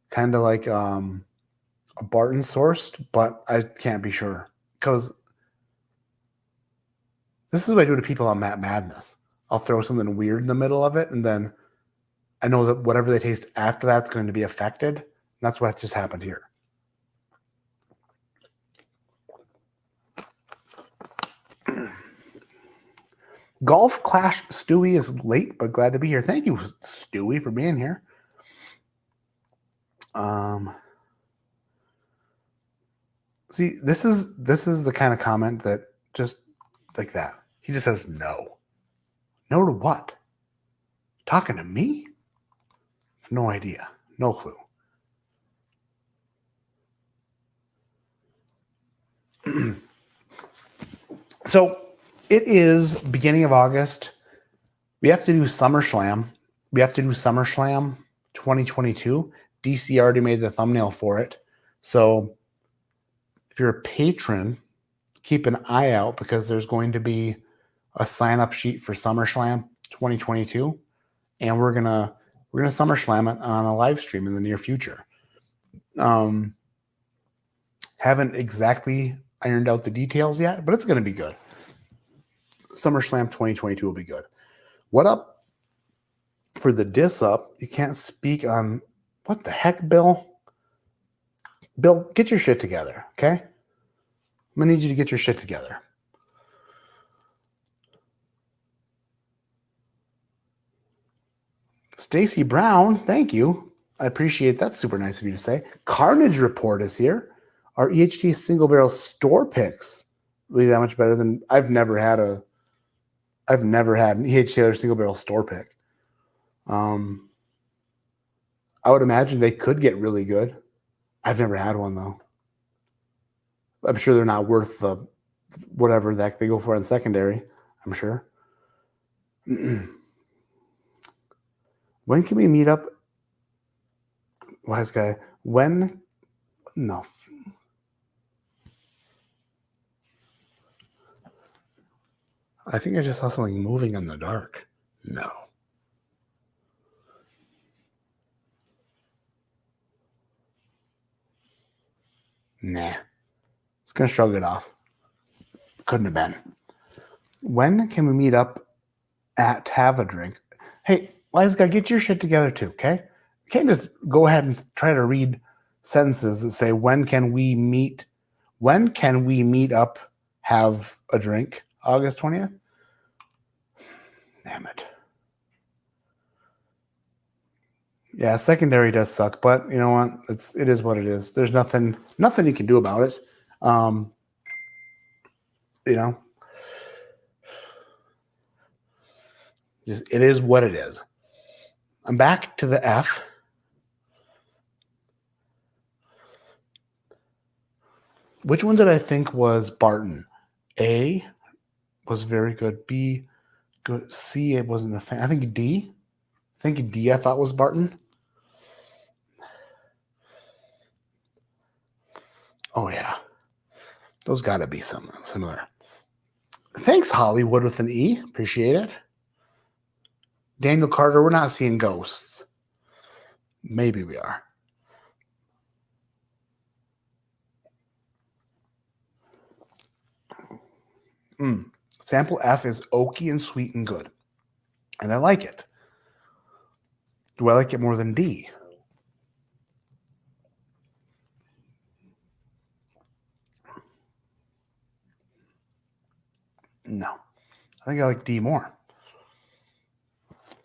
kind of like a Barton sourced, but I can't be sure because this is what I do to people on Matt Madness. I'll throw something weird in the middle of it, and then I know that whatever they taste after that's going to be affected. And that's what just happened here. Golf Clash Stewie is late, but glad to be here. Thank you, Stewie, for being here. See, this is the kind of comment that just like that. He just says no. No to what? Talking to me? No idea. No clue. So it is beginning of August. We have to do SummerSlam. We have to do SummerSlam 2022. DC already made the thumbnail for it. So if you're a patron, keep an eye out because there's going to be a sign-up sheet for SummerSlam 2022. And we're gonna SummerSlam it on a live stream in the near future. Haven't exactly ironed out the details yet, but it's going to be good. SummerSlam 2022 will be good. What up for the diss up? You can't speak on what the heck, Bill? Bill, get your shit together, okay? I'm going to need you to get your shit together. Stacy Brown, thank you. I appreciate that. Super nice of you to say. Carnage Report is here. Our EHT single barrel store picks really that much better than I've never had an EH Taylor single barrel store pick. I would imagine they could get really good. I've never had one though. I'm sure they're not worth the whatever that they go for in secondary. I'm sure. When can we meet up? Wise guy. When? No. I think I just saw something moving in the dark. No. Nah. It's going to shrug it off. Couldn't have been. When can we meet up at have a drink? Hey, wise guy, get your shit together too, okay? You can't just go ahead and try to read sentences that say, when can we meet up, have a drink? August 20th? Damn it. Yeah, secondary does suck, but you know what? It is what it is. There's nothing you can do about it. You know, just it is what it is. I'm back to the F. Which one did I think was Barton? A was very good. B, good. C, it wasn't a fan. I think D. I thought was Barton. Oh yeah, those got to be some similar. Thanks, Hollywood with an E. Appreciate it. Daniel Carter, we're not seeing ghosts. Maybe we are. Sample F is oaky and sweet and good. And I like it. Do I like it more than D? No. I think I like D more.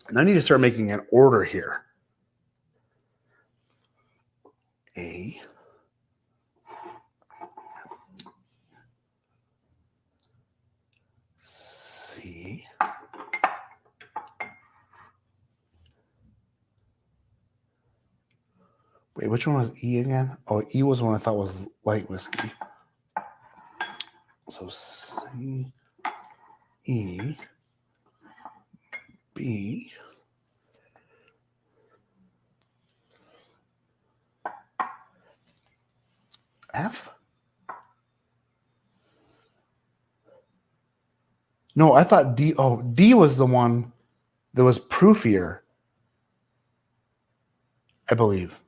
And I need to start making an order here. A. C. Wait, which one was E again? Oh, E was one I thought was light whiskey. So C, E, B, F? No, I thought D. Oh, D was the one that was proofier, I believe.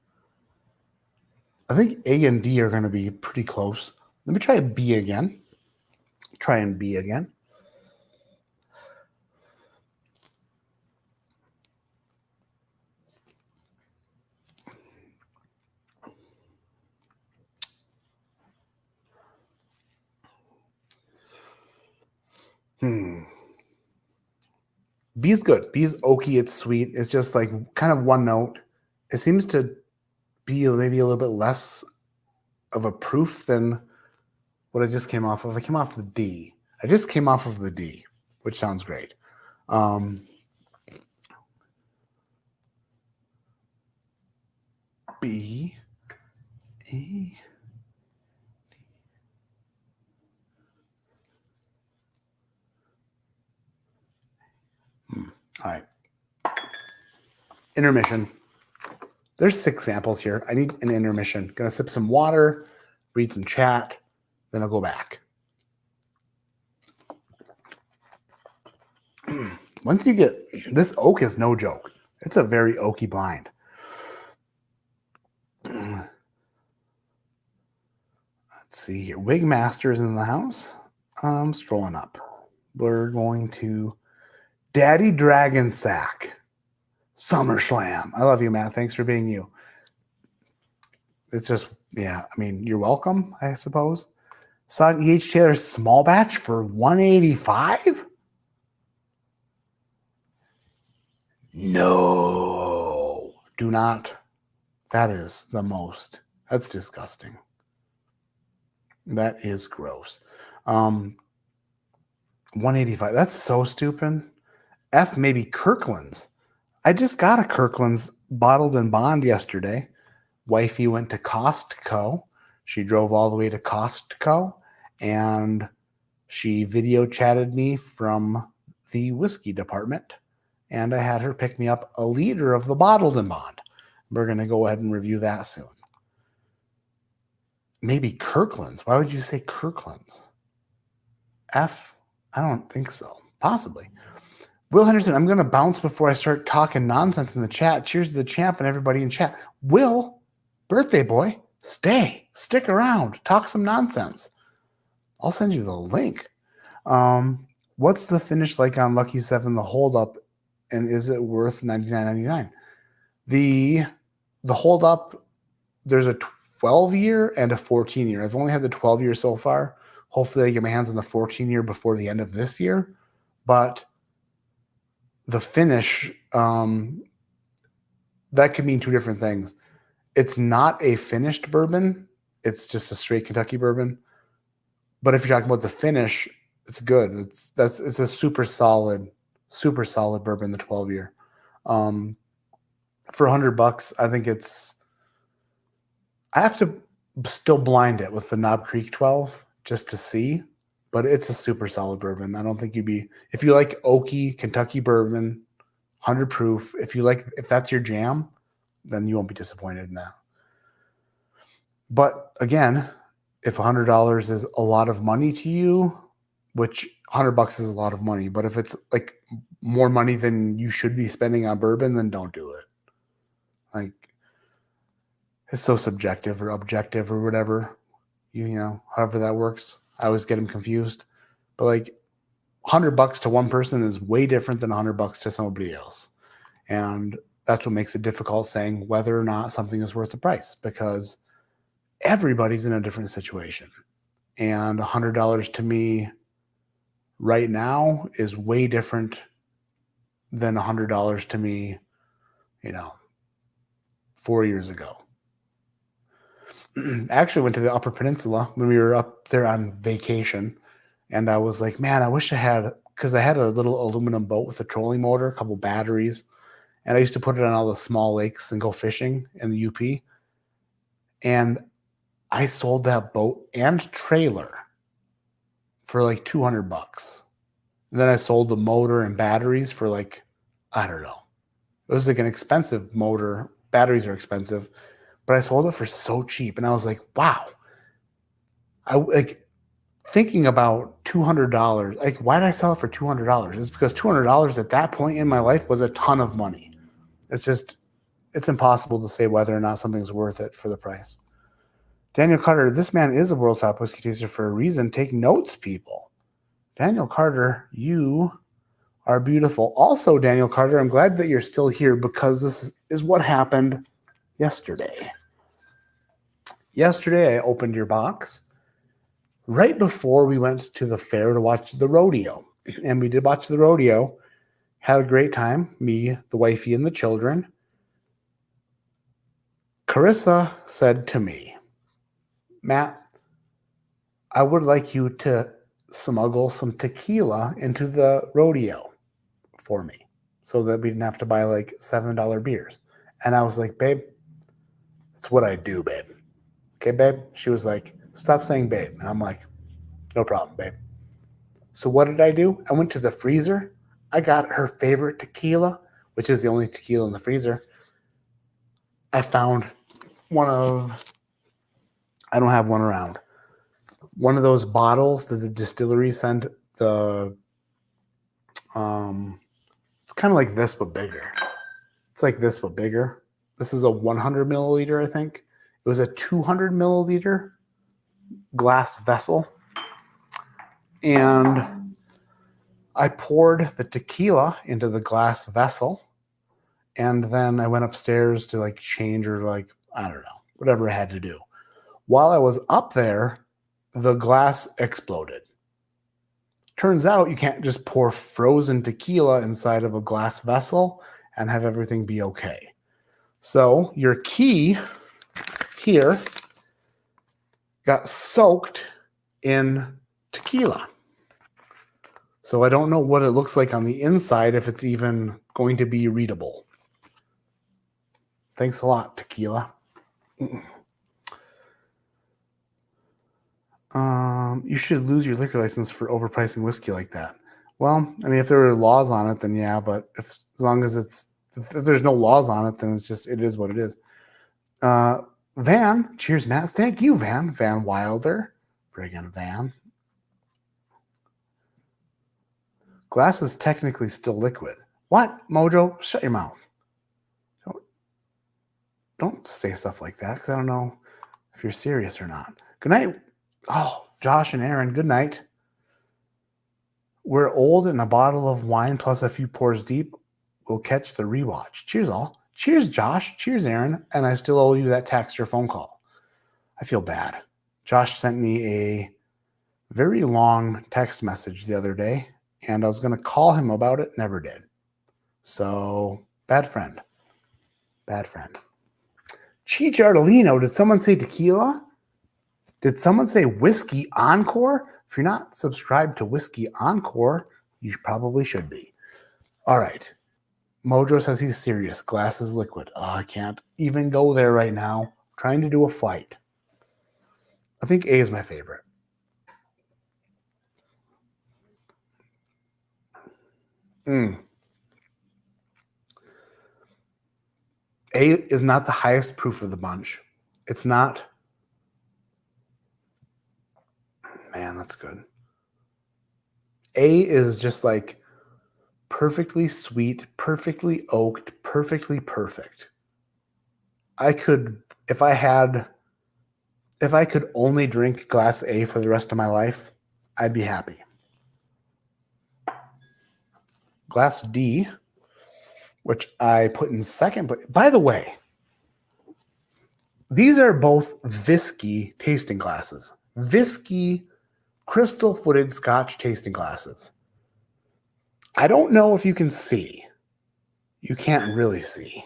I think A and D are going to be pretty close. Let me try B again. Try and B again. B's good. B's oaky. It's sweet. It's just like kind of one note. It seems to be maybe a little bit less of a proof than what I just came off of. I came off the D. I just came off of the D, which sounds great. B, E. All right. Intermission. There's 6 samples here. I need an intermission. Gonna sip some water, read some chat, then I'll go back. Once you get this oak is no joke. It's a very oaky blind. Let's see here. Wigmaster's in the house. I'm scrolling up. We're going to Daddy Dragon Sack. SummerSlam. I love you, Matt. Thanks for being you. It's just, yeah, I mean, you're welcome, I suppose. Saw E.H. Taylor's small batch for $185? No. Do not. That is the most. That's disgusting. That is gross. 185. That's so stupid. F, maybe Kirkland's. I just got a Kirkland's bottled in bond yesterday. Wifey went to Costco. She drove all the way to Costco and she video chatted me from the whiskey department. And I had her pick me up a liter of the bottled in bond. We're going to go ahead and review that soon. Maybe Kirkland's. Why would you say Kirkland's? F? I don't think so. Possibly. Will Henderson, I'm going to bounce before I start talking nonsense in the chat. Cheers to the champ and everybody in chat. Will, birthday boy, stick around, talk some nonsense. I'll send you the link. What's the finish like on Lucky 7, the hold up, and is it worth $99.99? The hold up, there's a 12-year and a 14-year. I've only had the 12-year so far. Hopefully I get my hands on the 14-year before the end of this year. But the finish, that could mean 2 different things. It's not a finished bourbon. It's just a straight Kentucky bourbon. But if you're talking about the finish, it's good. It's a super solid bourbon, the 12-year. For $100, I think I have to still blind it with the Knob Creek 12 just to see, but it's a super solid bourbon. I don't think if you like oaky Kentucky bourbon, 100 proof, if that's your jam, then you won't be disappointed in that. But again, if $100 is a lot of money to you, which $100 is a lot of money, but if it's like more money than you should be spending on bourbon, then don't do it. Like, it's so subjective or objective or whatever, you know, however that works. I always get them confused, but like $100 to one person is way different than $100 to somebody else. And that's what makes it difficult saying whether or not something is worth the price, because everybody's in a different situation. And $100 to me right now is way different than $100 to me, you know, 4 years ago. I actually went to the Upper Peninsula when we were up there on vacation. And I was like, man, I wish I had, because I had a little aluminum boat with a trolling motor, a couple batteries. And I used to put it on all the small lakes and go fishing in the UP. And I sold that boat and trailer for like $200. And then I sold the motor and batteries for like, I don't know. It was like an expensive motor. Batteries are expensive, but I sold it for so cheap. And I was like, wow. I like thinking about $200. Like, why did I sell it for $200? It's because $200 at that point in my life was a ton of money. It's impossible to say whether or not something's worth it for the price. Daniel Carter, this man is a world's top whiskey taster for a reason. Take notes, people. Daniel Carter, you are beautiful. Also, Daniel Carter, I'm glad that you're still here, because this is what happened yesterday. Yesterday, I opened your box right before we went to the fair to watch the rodeo. And we did watch the rodeo. Had a great time. Me, the wifey, and the children. Carissa said to me, Matt, I would like you to smuggle some tequila into the rodeo for me so that we didn't have to buy like $7 beers. And I was like, babe, that's what I do, babe. Okay, babe? She was like, stop saying babe. And I'm like, no problem, babe. So what did I do? I went to the freezer. I got her favorite tequila, which is the only tequila in the freezer. I found I don't have one around. One of those bottles that the distillery sent it's kind of like this, but bigger. It's like this, but bigger. This is a 100 milliliter, I think. It was a 200 milliliter glass vessel. And I poured the tequila into the glass vessel. And then I went upstairs to like change, or like, I don't know, whatever I had to do. While I was up there, the glass exploded. Turns out you can't just pour frozen tequila inside of a glass vessel and have everything be okay. So your key here got soaked in tequila. So I don't know what it looks like on the inside, if it's even going to be readable. Thanks a lot, tequila. You should lose your liquor license for overpricing whiskey like that. Well, I mean, if there were laws on it, then yeah, but as long as if there's no laws on it, then it is what it is. Van, cheers, Matt. Thank you, Van Wilder. Friggin' Van. Glass is technically still liquid. What? Mojo, shut your mouth. Don't say stuff like that, because I don't know if you're serious or not. Good night. Oh, Josh and Aaron, good night. We're old, and a bottle of wine plus a few pours deep will catch the rewatch. Cheers, all. Cheers, Josh. Cheers, Aaron. And I still owe you that text or phone call. I feel bad. Josh sent me a very long text message the other day, and I was going to call him about it. Never did. So, bad friend. Bad friend. Cheech Artolino, did someone say tequila? Did someone say Whiskey Encore? If you're not subscribed to Whiskey Encore, you probably should be. All right. Mojo says he's serious. Glass is liquid. Oh, I can't even go there right now. I'm trying to do a flight. I think A is my favorite. A is not the highest proof of the bunch. It's not. Man, that's good. A is just like perfectly sweet, perfectly oaked, perfectly perfect. I could, if I could only drink glass A for the rest of my life, I'd be happy. Glass D, which I put in second place. By the way, these are both Whiskey tasting glasses. Whiskey crystal footed Scotch tasting glasses. I don't know if you can see. You can't really see.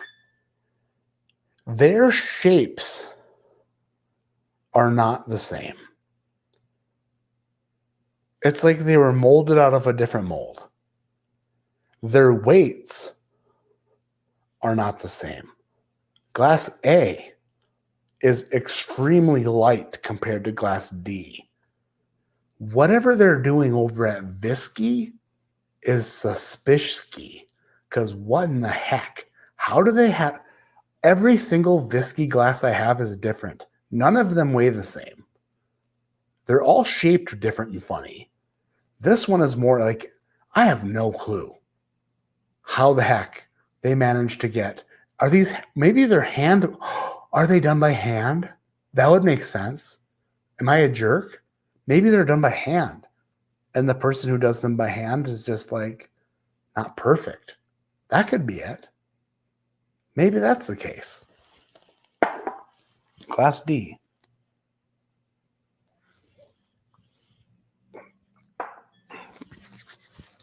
Their shapes are not the same. It's like they were molded out of a different mold. Their weights are not the same. Glass A is extremely light compared to glass D. Whatever they're doing over at Whiskey is suspicious, because what in the heck? How do they have... Every single Whiskey glass I have is different. None of them weigh the same. They're all shaped different and funny. This one is more like, I have no clue how the heck they managed to get... Are these... Maybe they're hand... Are they done by hand? That would make sense. Am I a jerk? Maybe they're done by hand. And the person who does them by hand is just like not perfect. That could be it. Maybe that's the case. Class D.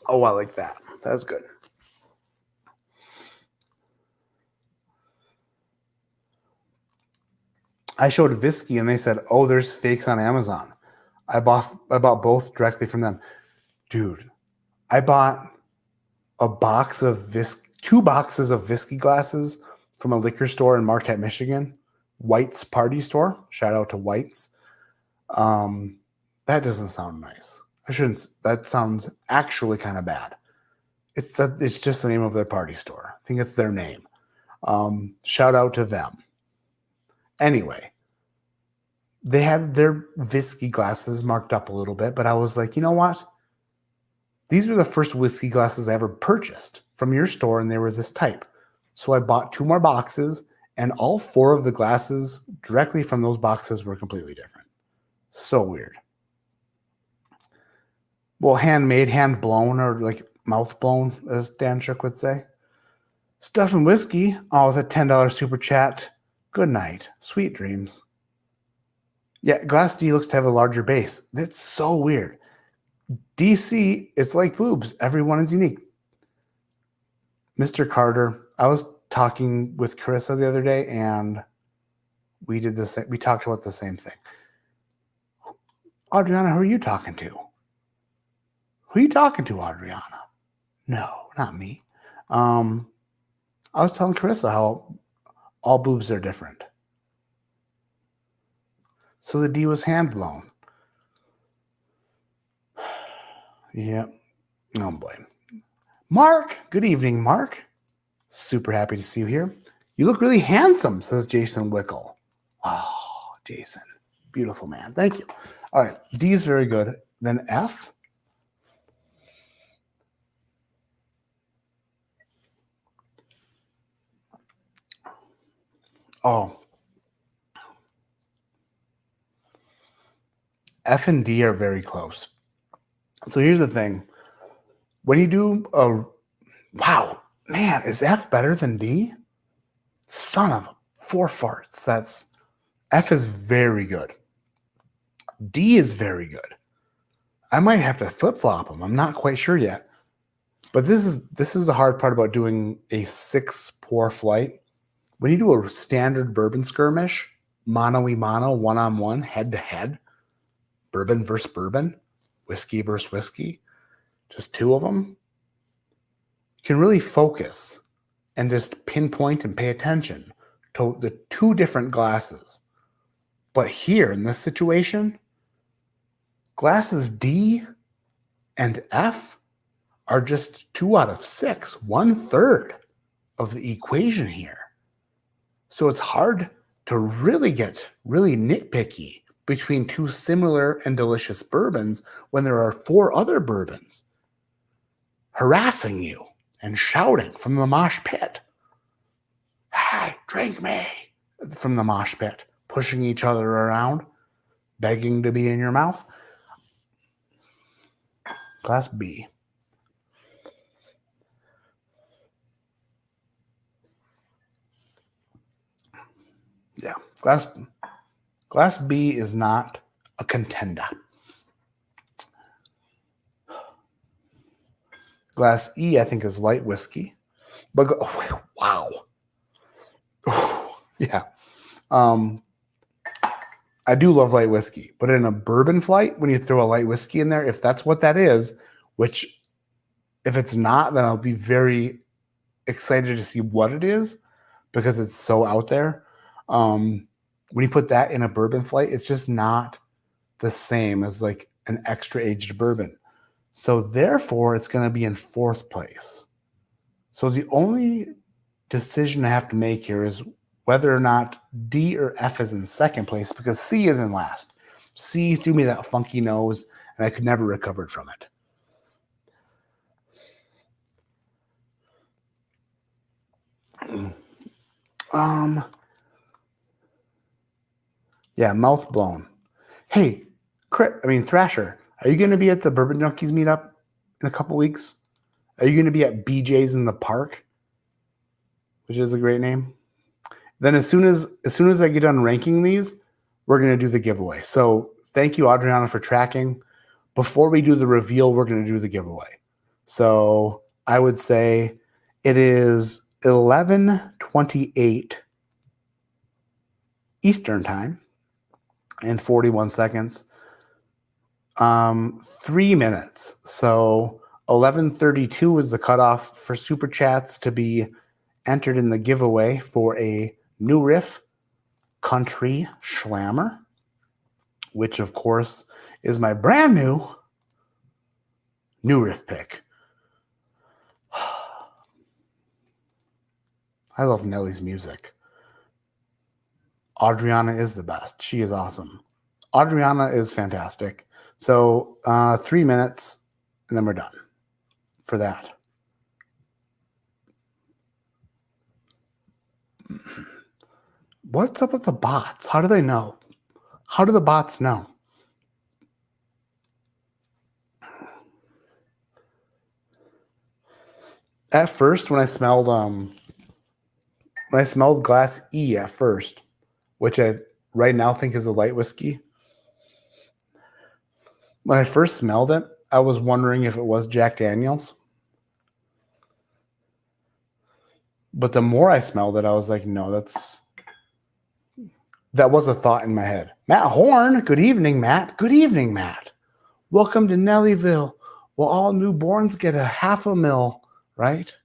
Oh, I like that. That's good. I showed Whiskey and they said, oh, there's fakes on Amazon. I bought both directly from them. Dude, I bought a box of two boxes of Whiskey glasses from a liquor store in Marquette, Michigan. White's Party Store. Shout out to White's. That doesn't sound nice. I shouldn't. That sounds actually kind of bad. It's just the name of their party store. I think it's their name. Shout out to them. Anyway, they had their Whiskey glasses marked up a little bit, but I was like, you know what? These were the first Whiskey glasses I ever purchased from your store, and they were this type. So I bought 2 more boxes, and all 4 of the glasses directly from those boxes were completely different. So weird. Well, handmade, hand blown, or like mouth blown, as Dan Shook would say. Stuff and Whiskey, all with a $10 super chat. Good night. Sweet dreams. Yeah, Glass D looks to have a larger base. That's so weird. DC, it's like boobs. Everyone is unique. Mr. Carter, I was talking with Carissa the other day, and we did the same. We talked about the same thing. Adriana, who are you talking to? Who are you talking to, Adriana? No, not me. I was telling Carissa how all boobs are different. So the D was hand blown. Yep. Oh boy. Mark, good evening, Mark. Super happy to see you here. You look really handsome, says Jason Wickle. Oh, Jason. Beautiful man. Thank you. All right. D is very good. Then F. Oh. F and D are very close. So here's the thing. When you do a... Wow. Man, is F better than D? Son of 4 farts. That's... F is very good. D is very good. I might have to flip-flop them. I'm not quite sure yet. But this is the hard part about doing a 6-pour flight. When you do a standard bourbon skirmish, mano-y-mano, one-on-one, head-to-head, bourbon versus bourbon, whiskey versus whiskey, just 2 of them, you can really focus and just pinpoint and pay attention to the 2 different glasses. But here, in this situation, glasses D and F are just 2 out of 6, 1/3 of the equation here. So it's hard to really get really nitpicky between 2 similar and delicious bourbons when there are 4 other bourbons. harassing you and shouting from the mosh pit. Hey, drink me, from the mosh pit, pushing each other around, begging to be in your mouth. Class B. Yeah, Class B is not a contender. Class E, I think, is light whiskey. But wow. Yeah. I do love light whiskey, but in a bourbon flight, when you throw a light whiskey in there, if that's what that is, which if it's not, then I'll be very excited to see what it is because it's so out there. When you put that in a bourbon flight, it's just not the same as like an extra aged bourbon. So therefore, it's going to be in fourth place. So the only decision I have to make here is whether or not D or F is in second place because C is in last. C threw me that funky nose and I could never recover from it. Yeah, mouth blown. Hey, Thrasher, are you going to be at the Bourbon Junkies meetup in a couple weeks? Are you going to be at BJ's in the Park, which is a great name? Then as soon as I get done ranking these, we're going to do the giveaway. So thank you, Adriana, for tracking. Before we do the reveal, we're going to do the giveaway. So I would say it is 11:28 Eastern time and 41 seconds. 3 minutes. So 11:32 is the cutoff for super chats to be entered in the giveaway for a New Riff Country Schlammer, which of course is my brand new Riff pick. I love Nelly's music. Adriana is the best. She is awesome. Adriana is fantastic. So 3 minutes, and then we're done for that. What's up with the bots? How do they know? How do the bots know? At first, when I smelled Glass E at first, which I right now think is a light whiskey. When I first smelled it, I was wondering if it was Jack Daniels. But the more I smelled it, I was like, no, that was a thought in my head. Matt Horn, good evening, Matt. Good evening, Matt. Welcome to Nellyville. Well, all newborns get a half a mil, right?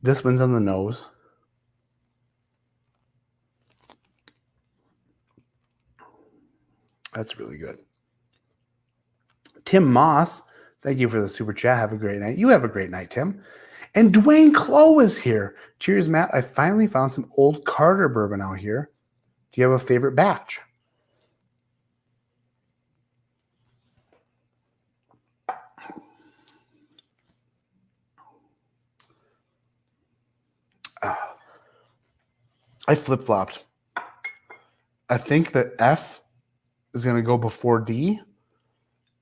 This one's on the nose. That's really good. Tim Moss, thank you for the super chat. Have a great night. You have a great night, Tim. And Dwayne Clow is here. Cheers, Matt. I finally found some old Carter bourbon out here. Do you have a favorite batch? I flip-flopped. I think that F is going to go before D.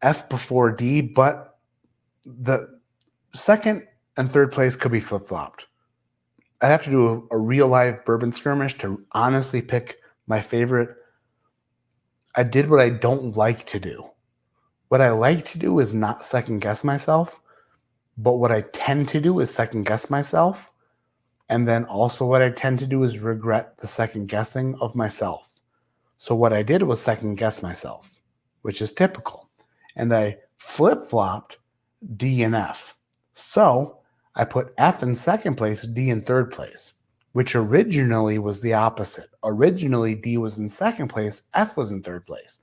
F before D, but the second and third place could be flip-flopped. I have to do a real live bourbon skirmish to honestly pick my favorite. I did what I don't like to do. What I like to do is not second guess myself, but what I tend to do is second guess myself. And then also what I tend to do is regret the second guessing of myself. So what I did was second guess myself, which is typical. And I flip-flopped D and F. So I put F in second place, D in third place, which originally was the opposite. Originally, D was in second place, F was in third place.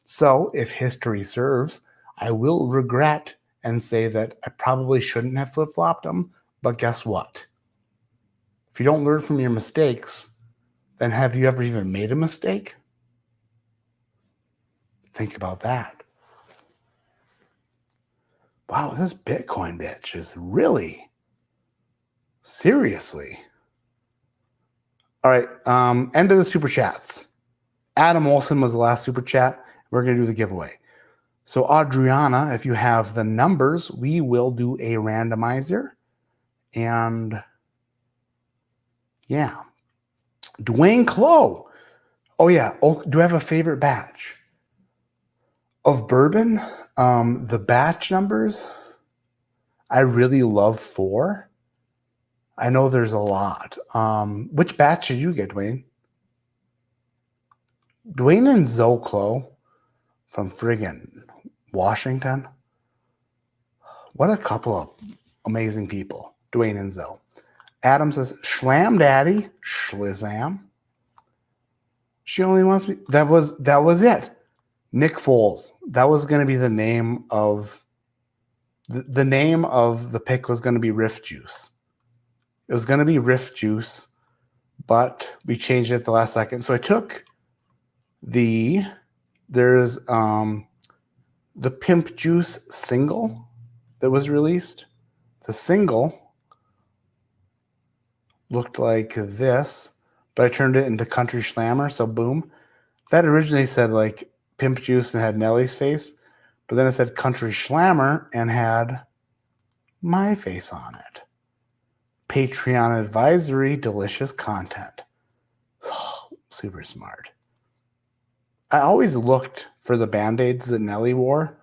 So if history serves, I will regret and say that I probably shouldn't have flip-flopped them, but guess what? If you don't learn from your mistakes, then have you ever even made a mistake? Think about that. Wow, this Bitcoin bitch is really, seriously. All right, end of the super chats. Adam Olson was the last super chat. We're going to do the giveaway. So Adriana, if you have the numbers, we will do a randomizer. And yeah. Dwayne Clow. Oh yeah. Oh, do I have a favorite batch of bourbon? The batch numbers, I really love 4. I know there's a lot. Which batch did you get, Dwayne? Dwayne and Zoclo from friggin' Washington. What a couple of amazing people, Dwayne and Zoe. Adam says, Schlam Daddy, Schlizzam. She only wants me. That was it. Nick Foles. That was going to be the name of the name of the pick was going to be Riff Juice. It was going to be Riff Juice, but we changed it at the last second. So I took there's the Pimp Juice single that was released. The single looked like this, but I turned it into Country Schlammer, so boom. That originally said like Pimp Juice and had Nelly's face, but then it said Country Schlammer and had my face on it. Patreon advisory, delicious content. Oh, super smart. I always looked for the Band-Aids that Nelly wore.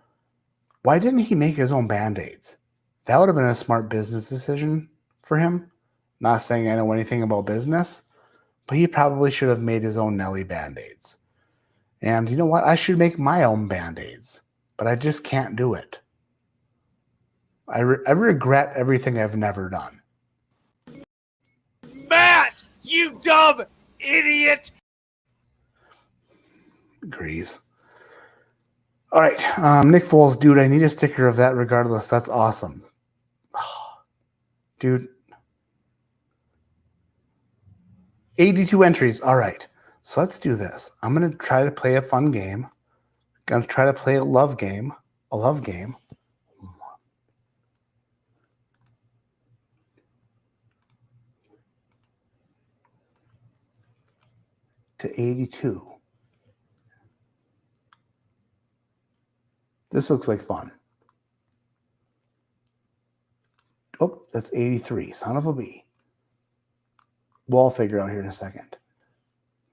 Why didn't he make his own Band-Aids? That would have been a smart business decision for him. Not saying I know anything about business, but he probably should have made his own Nelly Band-Aids. And you know what? I should make my own Band-Aids, but I just can't do it. I regret everything I've never done. Matt, you dumb idiot! Agrees. All right. Nick Foles, dude, I need a sticker of that regardless. That's awesome. Oh, dude. 82 entries. All right. So let's do this. I'm going to try to play a fun game. Going to try to play a love game. A love game. To 82. This looks like fun. Oh, that's 83. Son of a bee. We'll all figure out here in a second.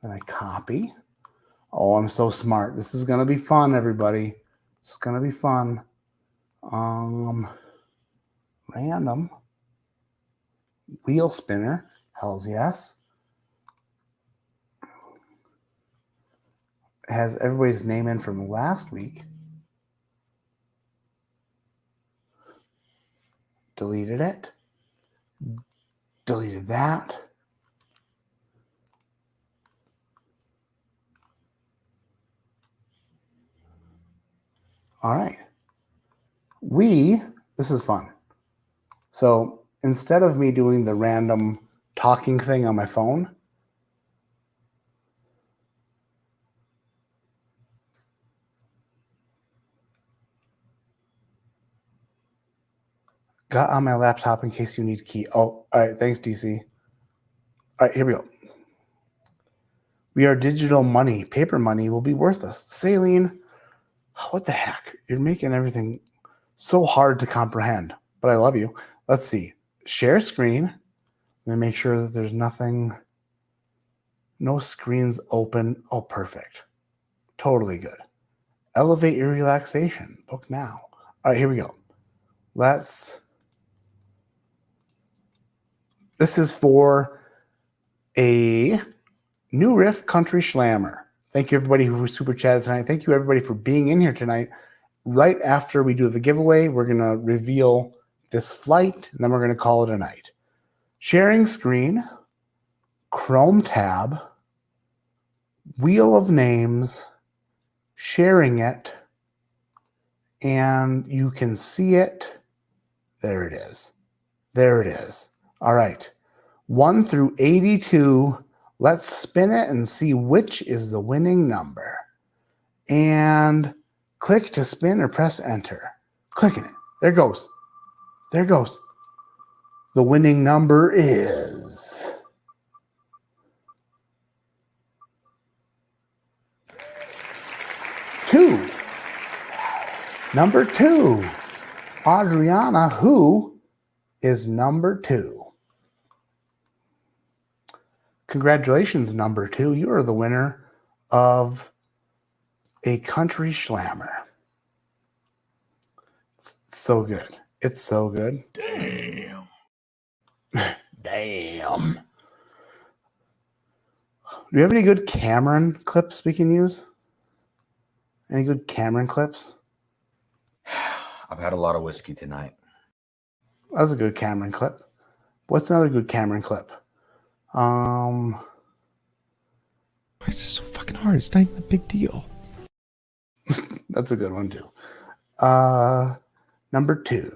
Then I copy. Oh, I'm so smart. This is going to be fun, everybody. This is going to be fun. Random. Wheel spinner. Hells yes. It has everybody's name in from last week. Deleted it. Deleted that. All right. This is fun. So instead of me doing the random talking thing on my phone, got on my laptop in case you need key. Oh, all right. Thanks, DC. All right, here we go. We are digital money. Paper money will be worthless. Saline. What the heck? You're making everything so hard to comprehend, but I love you. Let's see. Share screen. Let me make sure that there's nothing, no screens open. Oh, perfect. Totally good. Elevate your relaxation. Book now. All right, here we go. This is for a new riff Country Schlammer. Thank you, everybody who super chatted tonight. Thank you, everybody, for being in here tonight. Right after we do the giveaway, we're going to reveal this flight, and then we're going to call it a night. Sharing screen, Chrome tab, wheel of names, sharing it, and you can see it. There it is. There it is. All right. 1 through 82. Let's spin it and see which is the winning number. And click to spin or press enter. Clicking it. There it goes. There it goes. The winning number is 2. Number 2. Adriana, who is number 2? Congratulations, number 2. You are the winner of a country schlammer. It's so good. It's so good. Damn. Damn. Do you have any good Cameron clips we can use? Any good Cameron clips? I've had a lot of whiskey tonight. That was a good Cameron clip. What's another good Cameron clip? Why is this so fucking hard? It's not even a big deal. That's a good one too. Number 2.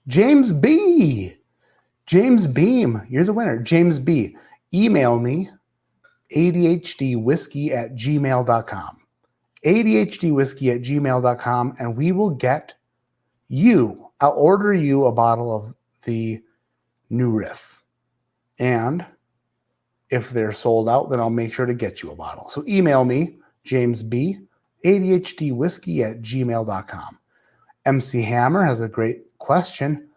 James B. James Beam, you're the winner. James B. Email me ADHDwhiskey@gmail.com. ADHDwhiskey@gmail.com, and we will get you. I'll order you a bottle of the new riff. And if they're sold out, then I'll make sure to get you a bottle. So email me, James B, ADHDwhiskey@gmail.com. MC Hammer has a great question.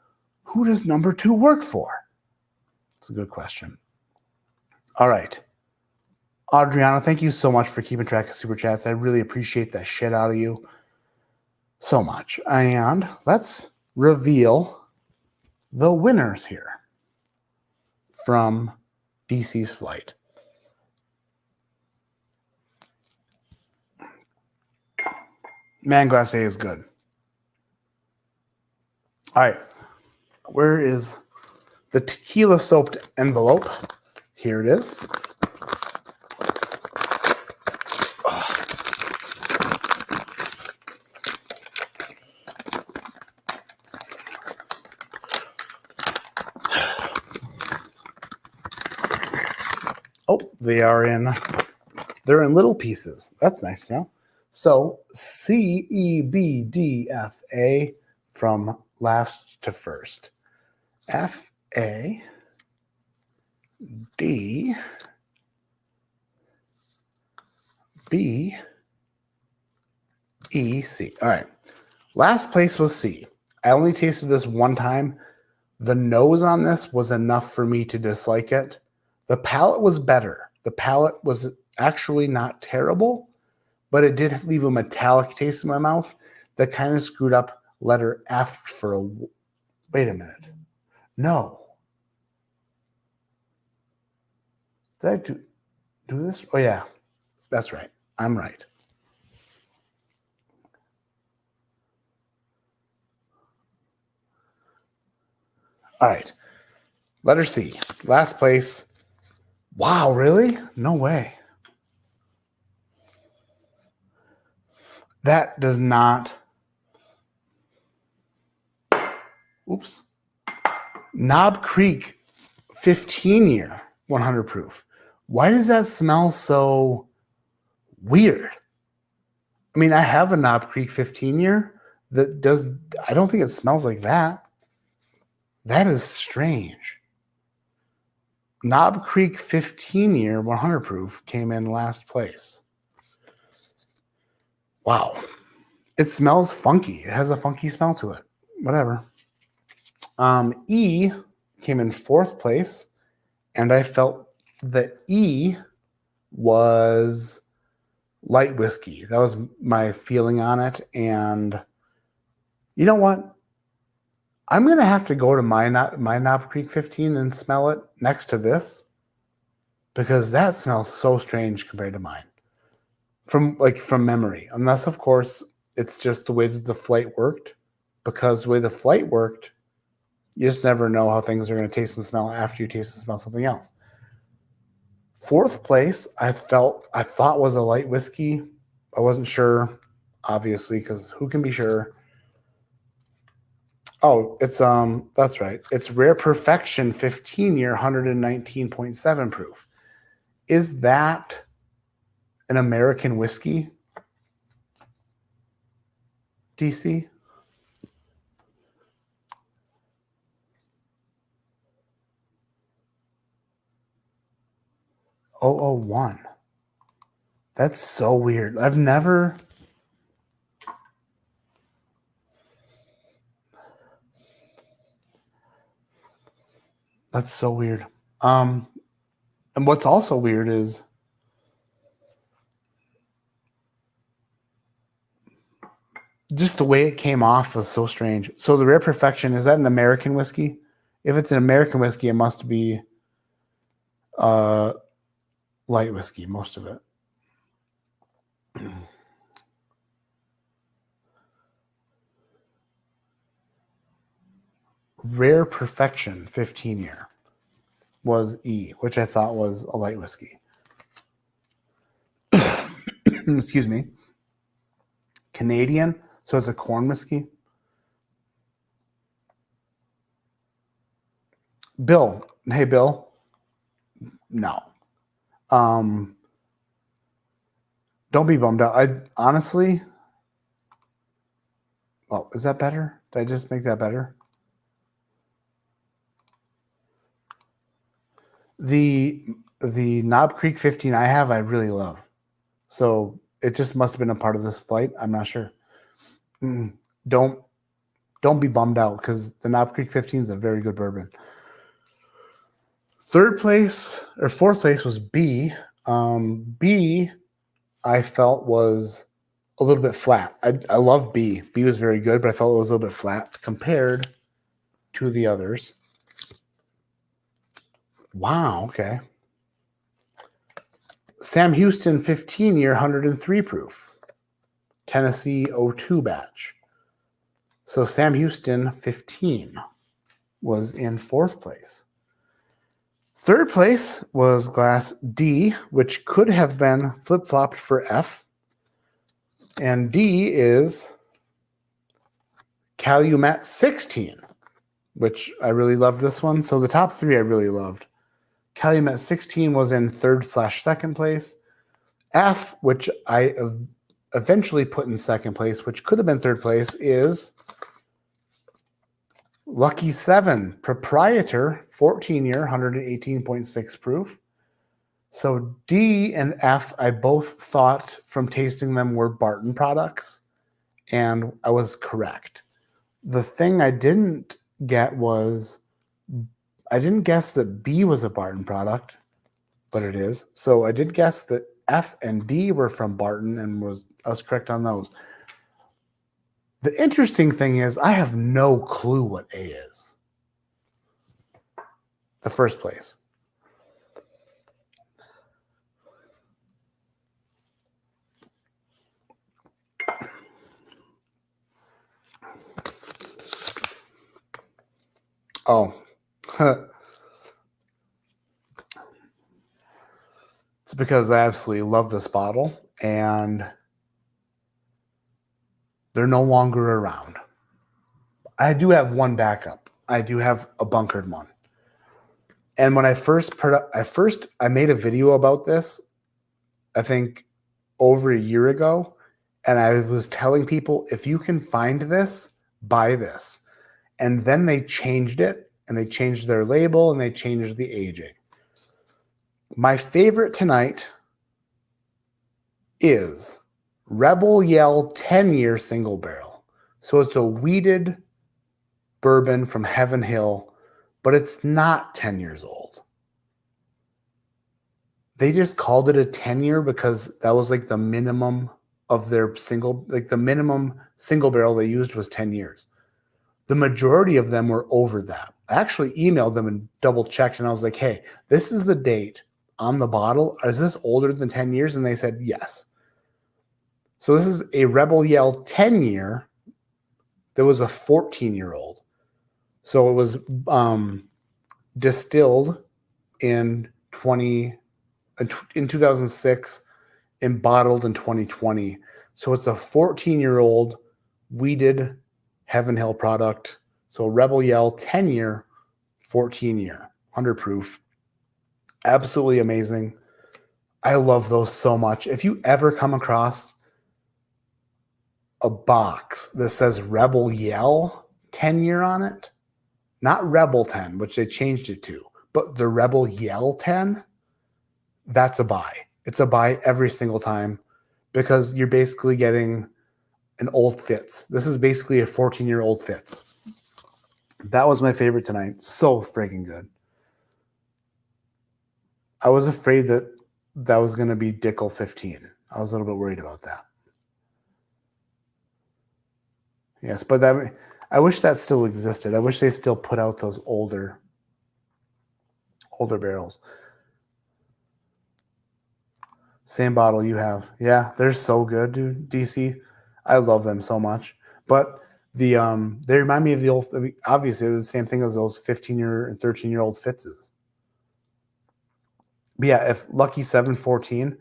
Who does number 2 work for? It's a good question. All right. Adriana, thank you so much for keeping track of Super Chats. I really appreciate the shit out of you so much. And let's reveal the winners here from DC's flight. Man, Glace is good. All right. Where is the tequila soaked envelope? Here it is. Oh, they're in little pieces. That's nice to know. So CEBDFA from last to first. FADEC. All right. Last place was C. I only tasted this one time. The nose on this was enough for me to dislike it. The palate was better. The palate was actually not terrible, but it did leave a metallic taste in my mouth that kind of screwed up letter F for a... Wait a minute. No. Did I do this? Oh, yeah. That's right. I'm right. All right. Letter C. Last place. Wow, really? No way. That does not... Oops. Knob Creek 15-year 100 proof. Why does that smell so weird? I mean, I have a Knob Creek 15-year that does... I don't think it smells like that. That is strange. Knob Creek 15-year 100 proof came in last place. Wow. It smells funky. It has a funky smell to it. Whatever. E came in 4th place, and I felt that E was light whiskey. That was my feeling on it. And you know what? I'm going to have to go to my Knob Creek 15 and smell it next to this, because that smells so strange compared to mine from memory. Unless, of course, it's just the way that the flight worked, because the way the flight worked, you just never know how things are going to taste and smell after you taste and smell something else. 4th place, I thought was a light whiskey. I wasn't sure, obviously, because who can be sure? Oh, it's that's right. It's Rare Perfection 15-year 119.7 proof. Is that an American whiskey? DC? 001. That's so weird. I've never. That's so weird. And what's also weird is just the way it came off was so strange. So the Rare Perfection, is that an American whiskey? If it's an American whiskey, it must be light whiskey, most of it. Rare Perfection 15-year was E, which I thought was a light whiskey. Excuse me. Canadian, so it's a corn whiskey. Bill, hey Bill. No. Don't be bummed out. I honestly. Oh, is that better? Did I just make that better? The Knob Creek 15 I have, I really love. So it just must have been a part of this flight. I'm not sure. Don't be bummed out because the Knob Creek 15 is a very good bourbon. Fourth place was B. B, I felt was a little bit flat. I love B. B was very good, but I felt it was a little bit flat compared to the others. Wow, okay. Sam Houston 15-year 103 proof. Tennessee 02 batch. So Sam Houston 15 was in fourth place. Third place was glass D, which could have been flip-flopped for F. And D is Calumet 16, which I really loved this one. So the top three I really loved. Calumet 16 was in third/second place. F, which I eventually put in second place, which could have been third place, is Lucky 7 Proprietor 14-year 118.6 proof. So D and F, I both thought from tasting them were Barton products, and I was correct. The thing I didn't get was I didn't guess that B was a Barton product, but it is. So I did guess that F and D were from Barton, and I was correct on those. The interesting thing is I have no clue what A is. The first place. Oh. It's because I absolutely love this bottle, and they're no longer around. I do have one backup. I do have a bunkered one. And when I made a video about this, I think over a year ago, and I was telling people, if you can find this, buy this. And then they changed it, and they changed their label, and they changed the aging. My favorite tonight is Rebel Yell 10-year single barrel. So it's a wheated bourbon from Heaven Hill, but it's not 10 years old. They just called it a 10-year because that was like the minimum of their the minimum single barrel they used was 10 years. The majority of them were over that. I actually emailed them and double checked, and I was like, hey, this is the date on the bottle. Is this older than 10 years? And they said yes. So this is a Rebel Yell 10-year. There was a 14-year-old. So it was distilled in 2006 and bottled in 2020. So it's a 14-year-old wheated Heaven Hill product. So Rebel Yell 10 year, 14 year, 100 proof. Absolutely amazing. I love those so much. If you ever come across a box that says Rebel Yell 10 year on it, not Rebel 10, which they changed it to, but the Rebel Yell 10, that's a buy. It's a buy every single time because you're basically getting an old Fitz. This is basically a 14-year-old Fitz. That was my favorite tonight. So friggin' good. I was afraid that was going to be Dickel 15. I was a little bit worried about that. Yes, but I wish that still existed. I wish they still put out those older barrels. Same bottle you have. Yeah, they're so good, dude. DC. I love them so much. But they remind me of the old, obviously it was the same thing as those 15-year and 13-year-old Fitzes. But yeah, if Lucky 714,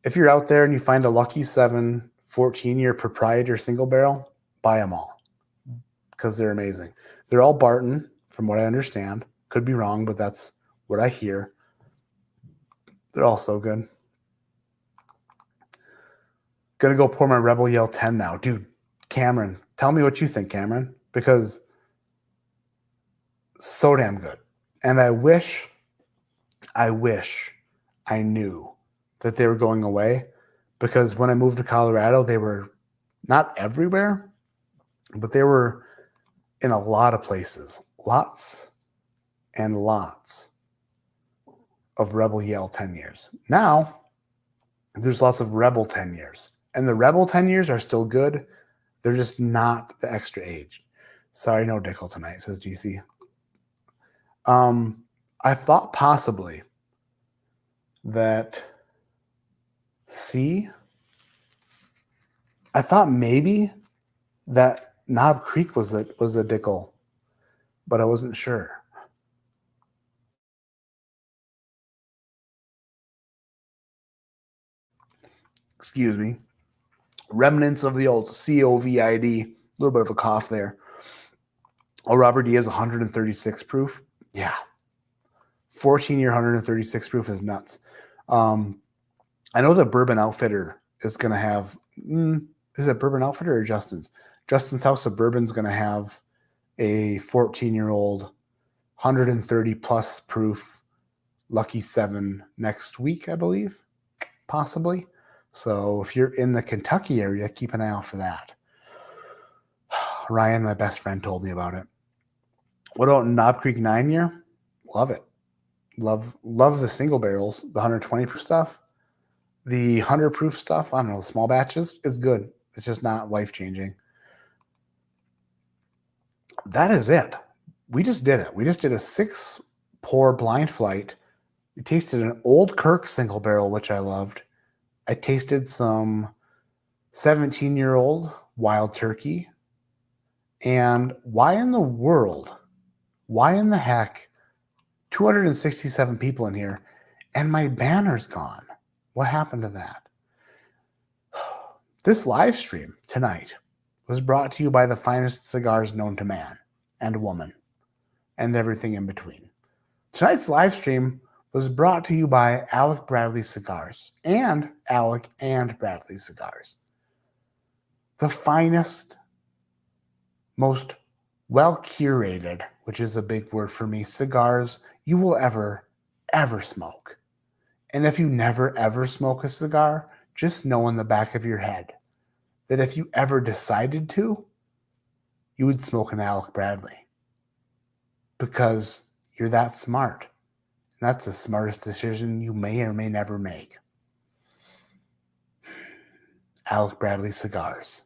if you're out there and you find a Lucky 7 14-year proprietor single barrel, buy them all because they're amazing. They're all Barton, from what I understand. Could be wrong, but that's what I hear. They're all so good. Gonna go pour my Rebel Yell 10 now. Dude, Cameron, tell me what you think, Cameron, because so damn good. And I wish I knew that they were going away, because when I moved to Colorado, they were not everywhere, but they were in a lot of places. Lots and lots of Rebel Yell 10 years. Now, there's lots of Rebel 10 years. And the Rebel 10 years are still good. They're just not the extra age. Sorry, no Dickel tonight, says GC. I thought possibly that I thought maybe that Knob Creek was a Dickel, but I wasn't sure. Excuse me. Remnants of the old COVID. A little bit of a cough there. Oh, Robert Diaz, 136 proof. Yeah. 14-year 136 proof is nuts. I know the Bourbon Outfitter is going to have, is it Bourbon Outfitter or Justin's? Justin's House of Bourbon's going to have a 14-year-old 130 plus proof Lucky 7 next week, I believe, possibly. So if you're in the Kentucky area, keep an eye out for that. Ryan, my best friend, told me about it. What about Knob Creek 9-year? Love it. Love the single barrels, the 120 proof stuff. The 100 proof stuff, I don't know, small batches is good. It's just not life-changing. That is it. We just did it. We just did a 6-pour blind flight. We tasted an old Kirk single barrel, which I loved. I tasted some 17-year-old Wild Turkey. And why in the heck, 267 people in here, and my banner's gone? What happened to that? This live stream tonight was brought to you by the finest cigars known to man and woman and everything in between. Tonight's live stream was brought to you by Alec Bradley Cigars and Alec and Bradley Cigars. The finest, most well-curated, which is a big word for me, cigars you will ever smoke. And if you never, ever smoke a cigar, just know in the back of your head that if you ever decided to, you would smoke an Alec Bradley. Because you're that smart. And that's the smartest decision you may or may never make. Alec Bradley Cigars.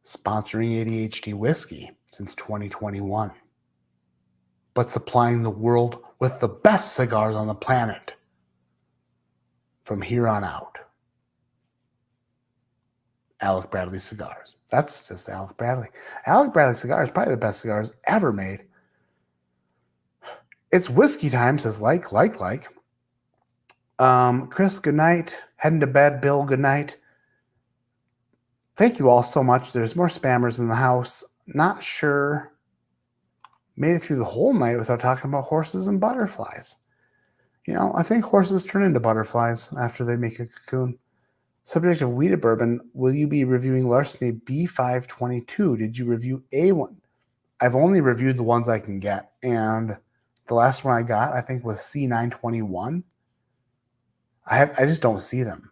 Sponsoring ADHD Whiskey since 2021. But supplying the world with the best cigars on the planet from here on out. Alec Bradley Cigars. That's just Alec Bradley. Alec Bradley Cigars, probably the best cigars ever made. It's whiskey time, says like. Chris, good night. Heading to bed. Bill, good night. Thank you all so much. There's more spammers in the house. not sure made it through the whole night without talking about horses and butterflies. You know, I think horses turn into butterflies after they make a cocoon. Subject of wheated bourbon, will you be reviewing Larceny B522? Did you review A1? I've only reviewed the ones I can get, and the last one I got, I think, was C921. I just don't see them.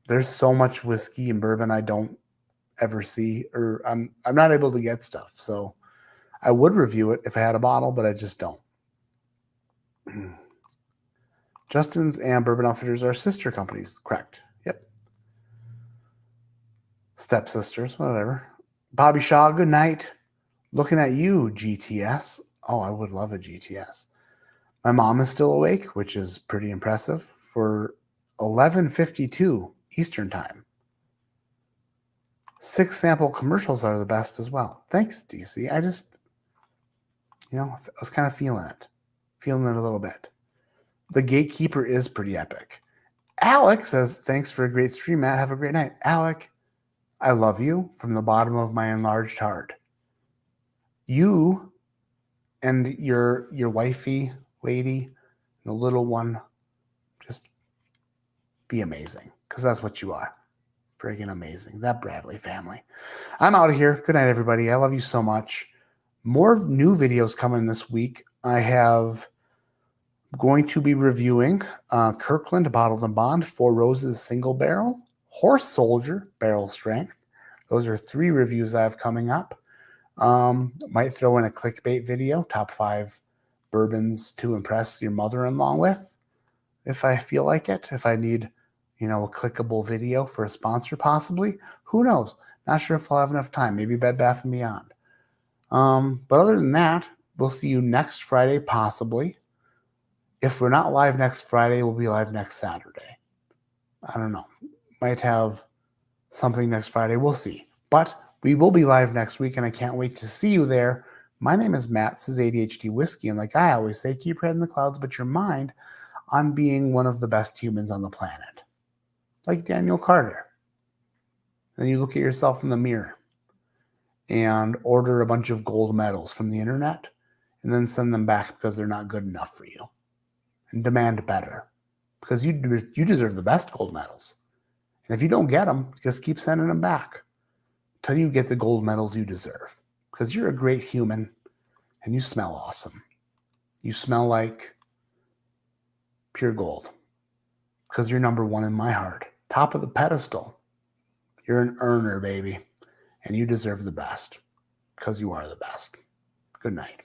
There's so much whiskey and bourbon I don't ever see, or I'm not able to get stuff. So I would review it if I had a bottle, but I just don't. Justin's and Bourbon Outfitters are sister companies. Correct. Yep. Stepsisters, whatever. Bobby Shaw, good night. Looking at you, GTS. Oh, I would love a GTS. My mom is still awake, which is pretty impressive, for 11:52 Eastern Time. 6 sample commercials are the best as well. Thanks, DC. I just, I was kind of feeling it a little bit. The Gatekeeper is pretty epic. Alec says, thanks for a great stream, Matt. Have a great night. Alec, I love you from the bottom of my enlarged heart. You and your wifey lady, the little one, just be amazing, because that's what you are. Friggin' amazing. That Bradley family. I'm out of here. Good night, everybody. I love you so much. More new videos coming this week. I have going to be reviewing Kirkland Bottled and Bond, Four Roses Single Barrel, Horse Soldier Barrel Strength. Those are 3 reviews I have coming up. Might throw in a clickbait video, top 5 bourbons to impress your mother-in-law with, if I feel like it. If I need, a clickable video for a sponsor, possibly. Who knows? Not sure if I'll have enough time. Maybe Bed Bath & Beyond. But other than that, we'll see you next Friday, possibly. If we're not live next Friday, we'll be live next Saturday. I don't know. Might have something next Friday. We'll see. But we will be live next week, and I can't wait to see you there. My name is Matt. This is ADHD Whiskey, and like I always say, keep your head in the clouds, but your mind on being one of the best humans on the planet. Like Daniel Carter. Then you look at yourself in the mirror and order a bunch of gold medals from the internet and then send them back because they're not good enough for you. And demand better, because you deserve the best gold medals. And if you don't get them, just keep sending them back until you get the gold medals you deserve, because you're a great human and you smell awesome. You smell like pure gold, because you're number 1 in my heart, top of the pedestal. You're an earner, baby, and you deserve the best, because you are the best. Good night.